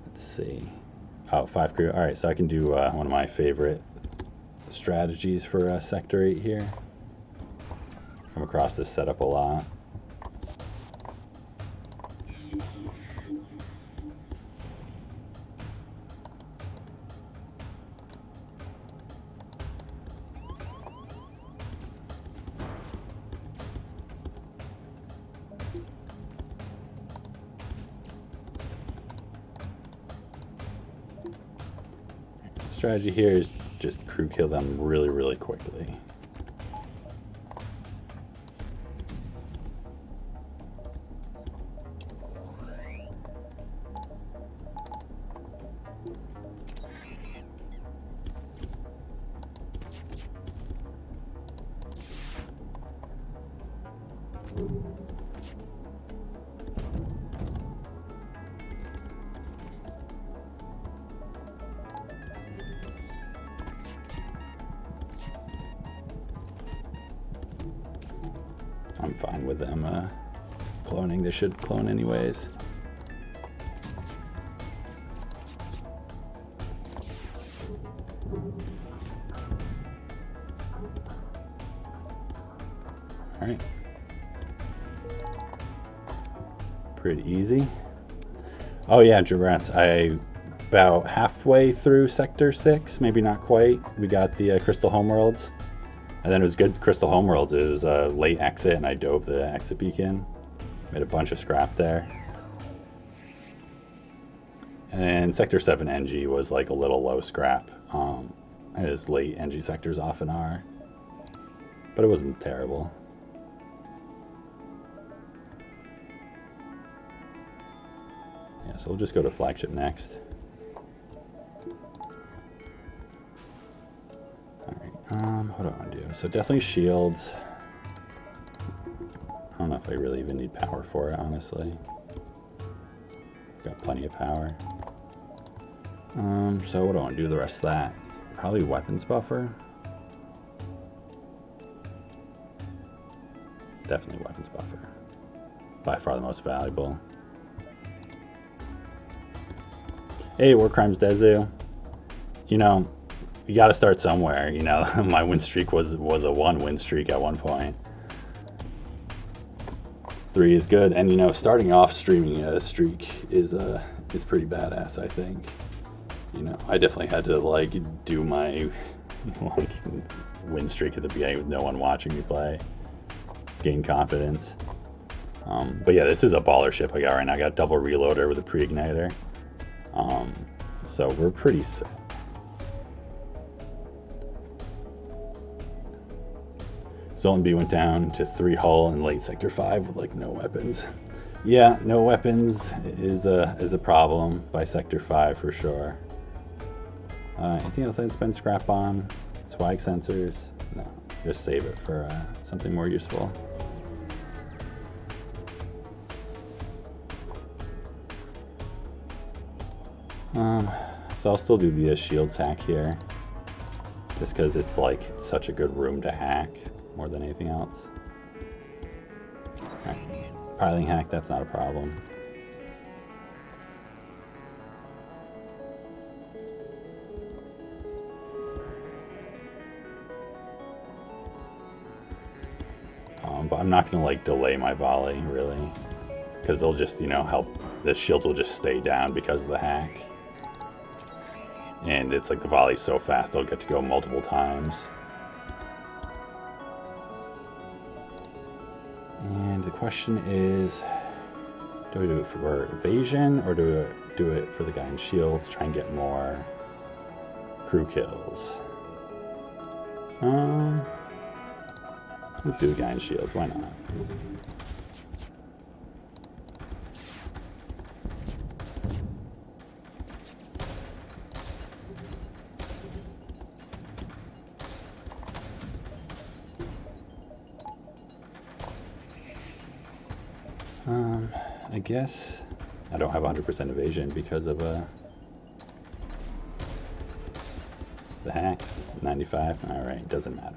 Let's see. Oh, 5 crew. Alright, so I can do one of my favorite strategies for Sector 8 here. Come across this setup a lot. Strategy here is just crew kill them really, really quickly. I'm fine with them cloning. They should clone anyways. Alright. Pretty easy. Oh yeah, Gibrats. About halfway through Sector 6, maybe not quite, we got the Crystal Homeworlds. And then it was good Crystal Homeworlds. It was a late exit, and I dove the exit beacon. Made a bunch of scrap there. And Sector 7 NG was like a little low scrap, as late NG sectors often are. But it wasn't terrible. Yeah, so we'll just go to flagship next. What do I want to do? So definitely shields. I don't know if I really even need power for it, honestly. Got plenty of power. So what do I want to do the rest of that? Probably weapons buffer. Definitely weapons buffer. By far the most valuable. Hey, War Crimes Dezu. You know, you got to start somewhere. You know, my win streak was a 1 win streak at one point. 3 is good, and you know, starting off streaming a streak is pretty badass. I think. You know, I definitely had to like do my like win streak at the beginning with no one watching me play, gain confidence. But yeah, this is a baller ship I got right now. I got double reloader with a pre-igniter. So we're pretty sick. Zone B went down to 3 hull in late Sector 5 with like no weapons. Yeah, no weapons is a problem by Sector 5 for sure. Anything else I'd spend scrap on? Swag sensors? No, just save it for something more useful. So I'll still do the shields hack here, just because it's like such a good room to hack more than anything else. Right. Piling hack, that's not a problem. But I'm not gonna like delay my volley really, because they'll just, you know, help. The shield will just stay down because of the hack. And it's like the volley's so fast they'll get to go multiple times. And the question is, do I do it for evasion or do I do it for the guy in shields, try and get more crew kills? Let's do the guy in shields, why not? I guess I don't have 100% evasion because of the hack. 95. All right, doesn't matter.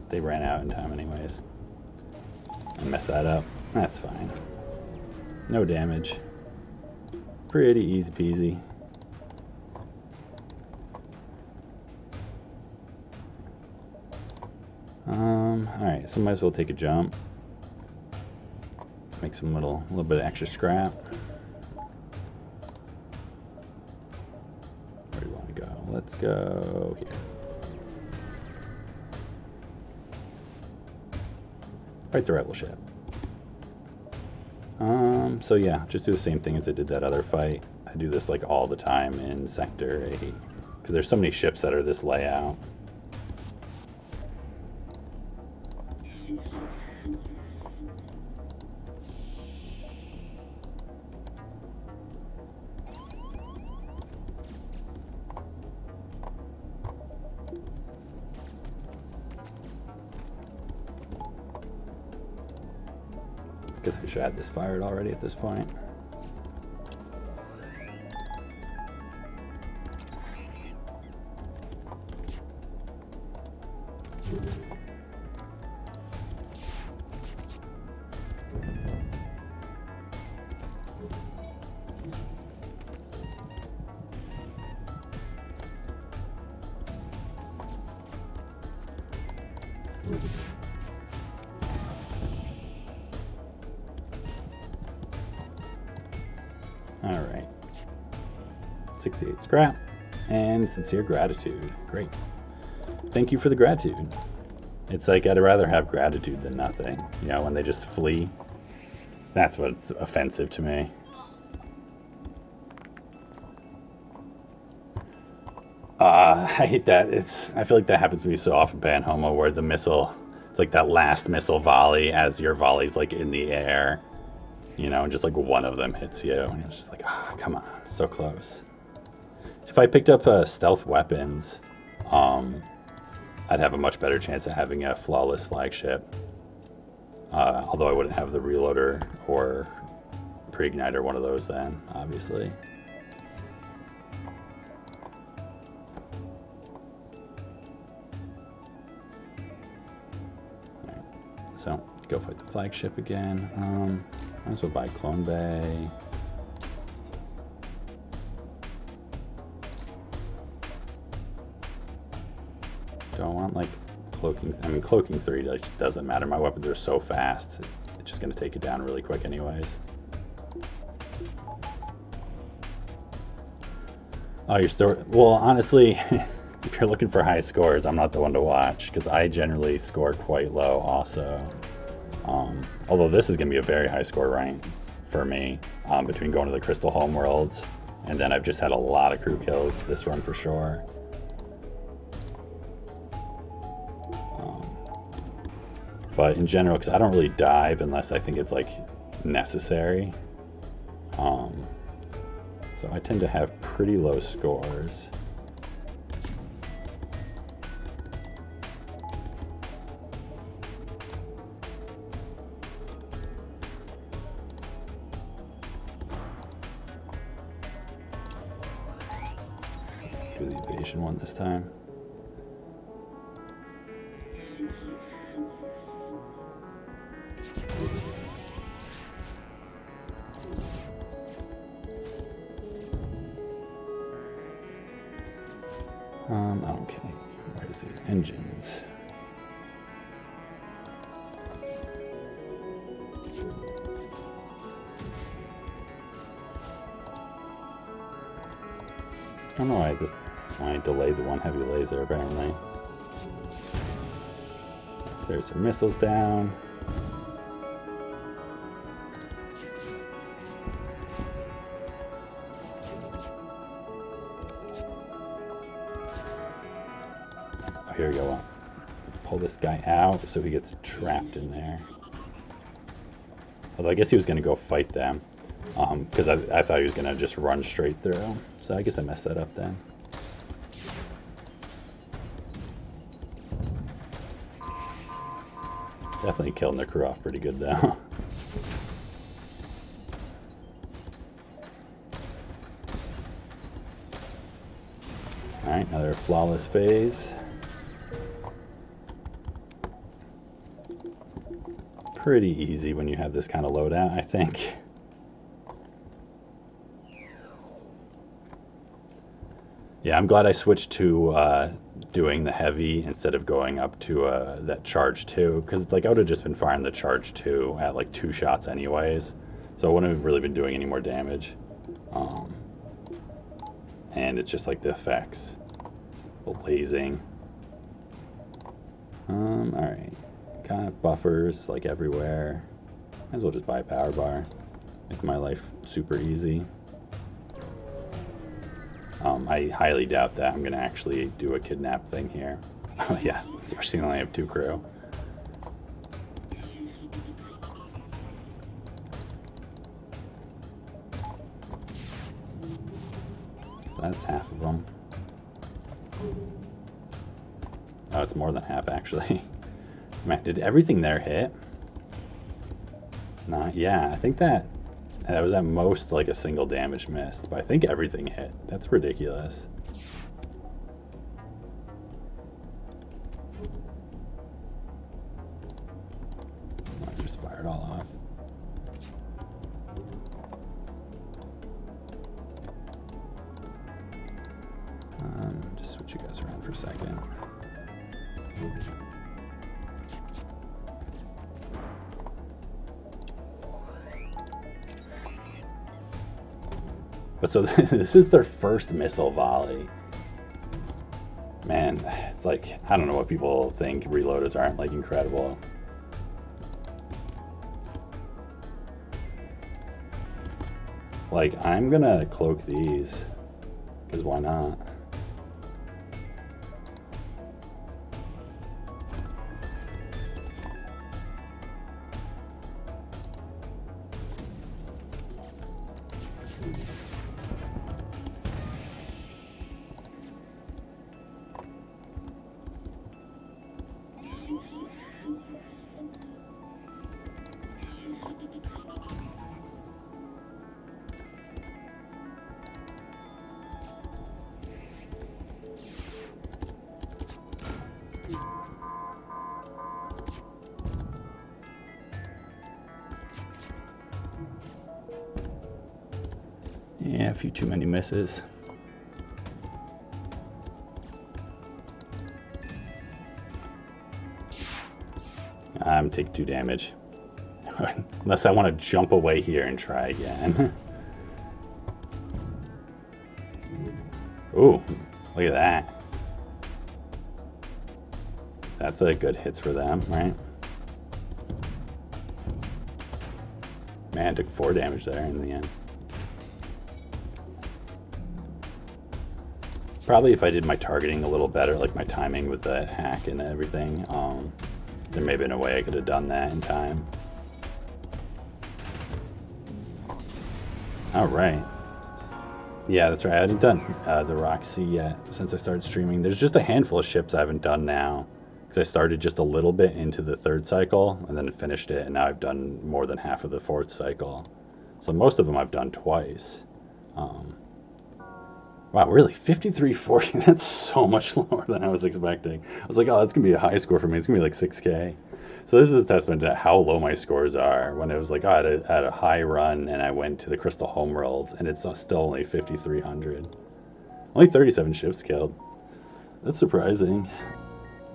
They ran out in time anyways. I messed that up. That's fine. No damage. Pretty easy peasy. Alright, so might as well take a jump. Make some little bit of extra scrap. Where do you want to go? Let's go here. Right to rival ship. So yeah, just do the same thing as I did that other fight. I do this like all the time in Sector 8 because there's so many ships that are this layout. Guess I should have this fired already at this point. Alright. 68 scrap. And sincere gratitude. Great. Thank you for the gratitude. It's like I'd rather have gratitude than nothing. You know, when they just flee. That's what's offensive to me. I hate that. I feel like that happens to me so often in Homo, where the missile, it's like that last missile volley as your volley's like in the air. You know, and just like one of them hits you. And you're just like, come on, so close. If I picked up stealth weapons, I'd have a much better chance of having a flawless flagship. Although I wouldn't have the reloader or pre-igniter, one of those then, obviously. Right. So, go fight the flagship again. Might as well buy Clone Bay. Do I want like cloaking? I mean, cloaking 3 doesn't matter. My weapons are so fast; it's just gonna take it down really quick, anyways. Oh, you're still well. Honestly, if you're looking for high scores, I'm not the one to watch because I generally score quite low, also. Although this is going to be a very high score rank for me between going to the Crystal Homeworlds and then I've just had a lot of crew kills this run for sure. But in general, because I don't really dive unless I think it's like necessary, so I tend to have pretty low scores. Do the evasion one this time. Okay, where is it? Engines. I don't know why I delayed the one heavy laser, apparently. There's some missiles down. Oh, here we go. Pull this guy out so he gets trapped in there. Although I guess he was going to go fight them. Because I thought he was going to just run straight through. So I guess I messed that up then. Definitely killing the crew off pretty good though. Alright, another flawless phase. Pretty easy when you have this kind of loadout, I think. Yeah, I'm glad I switched to doing the heavy instead of going up to that charge 2, because like I would have just been firing the charge 2 at like 2 shots anyways, so I wouldn't have really been doing any more damage. And it's just like the effects, blazing. Alright, got buffers like everywhere. Might as well just buy a power bar, make my life super easy. I highly doubt that I'm going to actually do a kidnap thing here. Oh yeah, especially when I only have 2 crew. So that's half of them. Oh, it's more than half actually. Man, did everything there hit? Not, yeah, I think that was at most like a single damage missed, but I think everything hit. That's ridiculous. I just fired all off. Just switch you guys around for a second. But so this is their first missile volley. Man, it's like, I don't know what people think reloaders aren't like incredible. Like, I'm gonna cloak these, because why not? Yeah, a few too many misses. I'm taking 2 damage. Unless I want to jump away here and try again. Ooh, look at that. That's a good hits for them, right? Man, took 4 damage there in the end. Probably if I did my targeting a little better, like my timing with the hack and everything, there may have been a way I could have done that in time. Alright. Yeah, that's right. I haven't done the Roxy yet since I started streaming. There's just a handful of ships I haven't done now, because I started just a little bit into the 3rd cycle and then finished it, and now I've done more than half of the 4th cycle. So most of them I've done twice. Wow, really? 5340? That's so much lower than I was expecting. I was like, oh, that's going to be a high score for me. It's going to be like 6K. So this is a testament to how low my scores are. When it was like, oh, I had a high run and I went to the Crystal Homeworlds, and it's still only 5,300. Only 37 ships killed. That's surprising.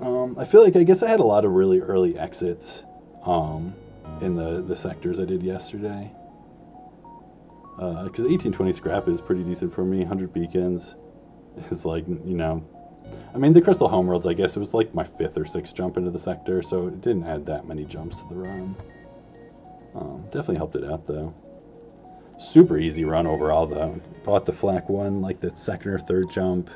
I feel like I guess I had a lot of really early exits in the sectors I did yesterday. Because 1820 scrap is pretty decent for me. 100 beacons is like, you know, I mean, the Crystal Homeworlds, I guess it was like my 5th or 6th jump into the sector, so it didn't add that many jumps to the run. Definitely helped it out though. Super easy run overall though. Bought the flak one like the 2nd or 3rd jump,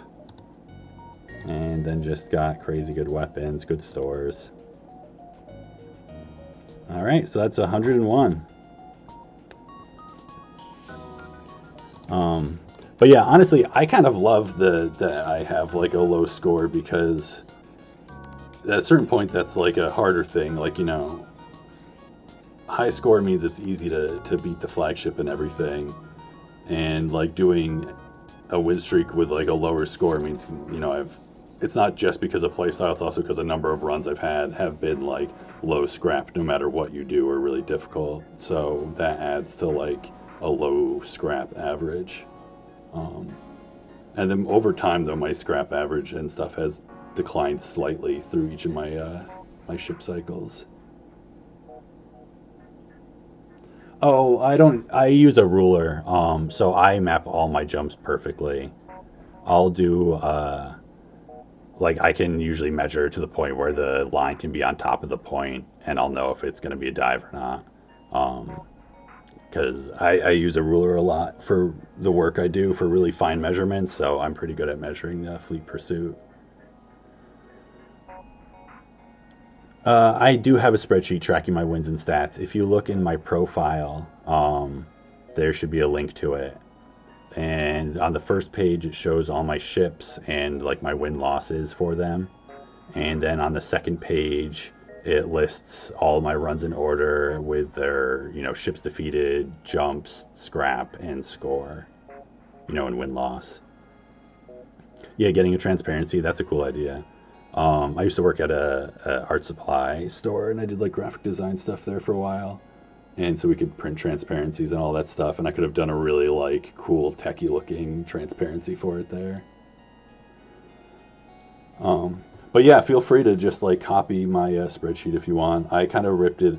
and then just got crazy good weapons, good stores. All right, so that's 101. But yeah, honestly, I kind of love that I have like a low score, because at a certain point that's like a harder thing. Like, you know, high score means it's easy to beat the flagship and everything, and like doing a win streak with like a lower score means, you know, it's not just because of playstyle, it's also because a number of runs I've had have been like low scrap no matter what you do, or really difficult, so that adds to like a low scrap average. And then over time though, my scrap average and stuff has declined slightly through each of my my ship cycles. Oh, I use a ruler, so I map all my jumps perfectly. I'll do like I can usually measure to the point where the line can be on top of the point, and I'll know if it's going to be a dive or not. Because I use a ruler a lot for the work I do for really fine measurements, so I'm pretty good at measuring the fleet pursuit. I do have a spreadsheet tracking my wins and stats. If you look in my profile, there should be a link to it. And on the first page, it shows all my ships and like my win losses for them. And then on the second page, it lists all my runs in order with their, you know, ships defeated, jumps, scrap, and score, you know, and win loss. Yeah, getting a transparency, that's a cool idea. I used to work at a art supply store, and I did like graphic design stuff there for a while. And so we could print transparencies and all that stuff, and I could have done a really like cool techie looking transparency for it there. But yeah, feel free to just like copy my spreadsheet if you want. I kind of ripped a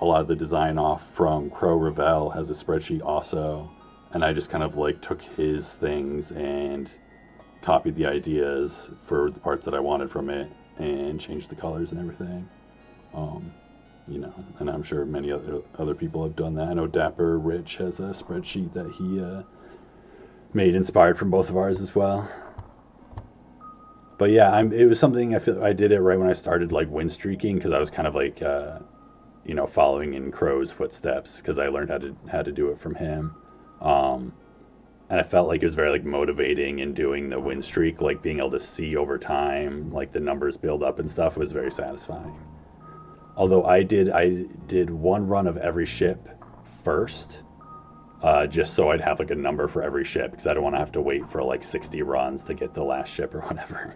lot of the design off from Crow Ravel has a spreadsheet also, and I just kind of like took his things and copied the ideas for the parts that I wanted from it and changed the colors and everything. You know, and I'm sure many other people have done that. I know Dapper Rich has a spreadsheet that he made inspired from both of ours as well. But yeah, it was something I feel I did it right when I started like win streaking, because I was kind of like you know, following in Crow's footsteps, because I learned how to do it from him. And I felt like it was very like motivating in doing the win streak, like being able to see over time like the numbers build up and stuff was very satisfying. Although I did one run of every ship first, just so I'd have like a number for every ship, because I don't want to have to wait for like 60 runs to get the last ship or whatever.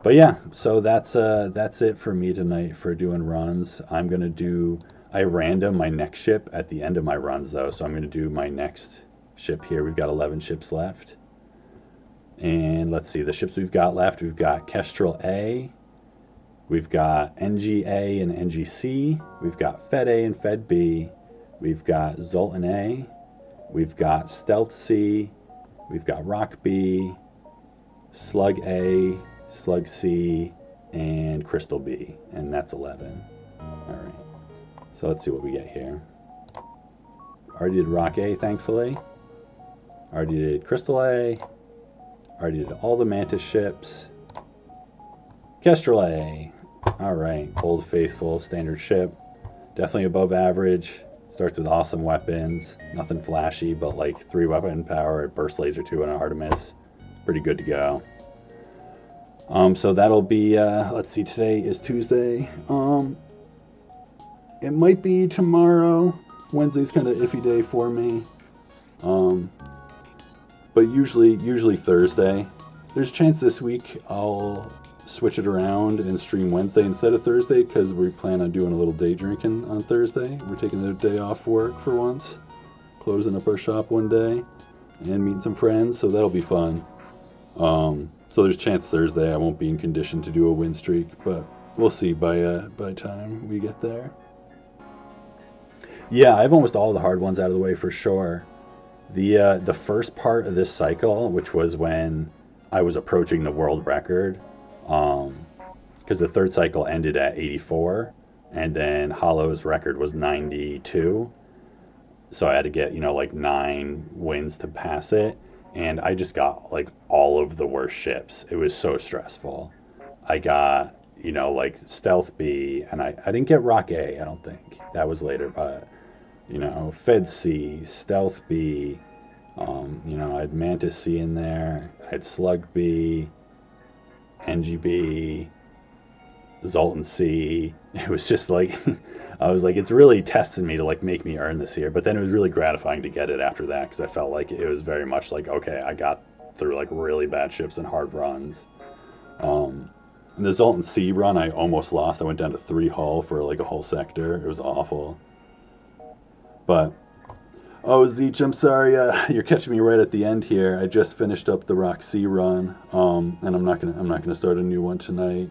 But yeah, so that's it for me tonight for doing runs. I random my next ship at the end of my runs though, so I'm gonna do my next ship here. We've got 11 ships left, and let's see the ships we've got left. We've got Kestrel A. We've got NGA and NGC. We've got Fed A and Fed B. We've got Zoltan A. We've got Stealth C. We've got Rock B, Slug A, Slug C, and Crystal B. And that's 11. All right. So let's see what we get here. Already did Rock A, thankfully. Already did Crystal A. Already did all the Mantis ships. Kestrel A. All right, Old Faithful, standard ship. Definitely above average. Starts with awesome weapons. Nothing flashy, but like 3 weapon power, burst laser 2 and an Artemis. Pretty good to go. So that'll be, let's see, today is Tuesday. It might be tomorrow. Wednesday's kind of iffy day for me. But usually Thursday. There's a chance this week I'll switch it around and stream Wednesday instead of Thursday, because we plan on doing a little day drinking on Thursday. We're taking a day off work for once, closing up our shop one day and meeting some friends, so that'll be fun. So there's a chance Thursday I won't be in condition to do a win streak, but we'll see by time we get there. Yeah, I have almost all the hard ones out of the way for sure. The first part of this cycle, which was when I was approaching the world record, because the third cycle ended at 84, and then Hollow's record was 92. So I had to get, like 9 wins to pass it. And I just got like all of the worst ships. It was so stressful. I got, like Stealth B, and I didn't get Rock A, I don't think. That was later, but, Fed C, Stealth B, I had Mantis C in there, I had Slug B, NGB, Zoltan C. It was just like, I was like, it's really tested me to like make me earn this here. But then it was really gratifying to get it after that because I felt like it was very much like, okay, I got through like really bad ships and hard runs. And the Zoltan C run, I almost lost. I went down to 3 hull for like a whole sector. It was awful. But oh, Zeech, I'm sorry. You're catching me right at the end here. I just finished up the Rock C run, and I'm not gonna start a new one tonight.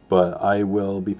But I will be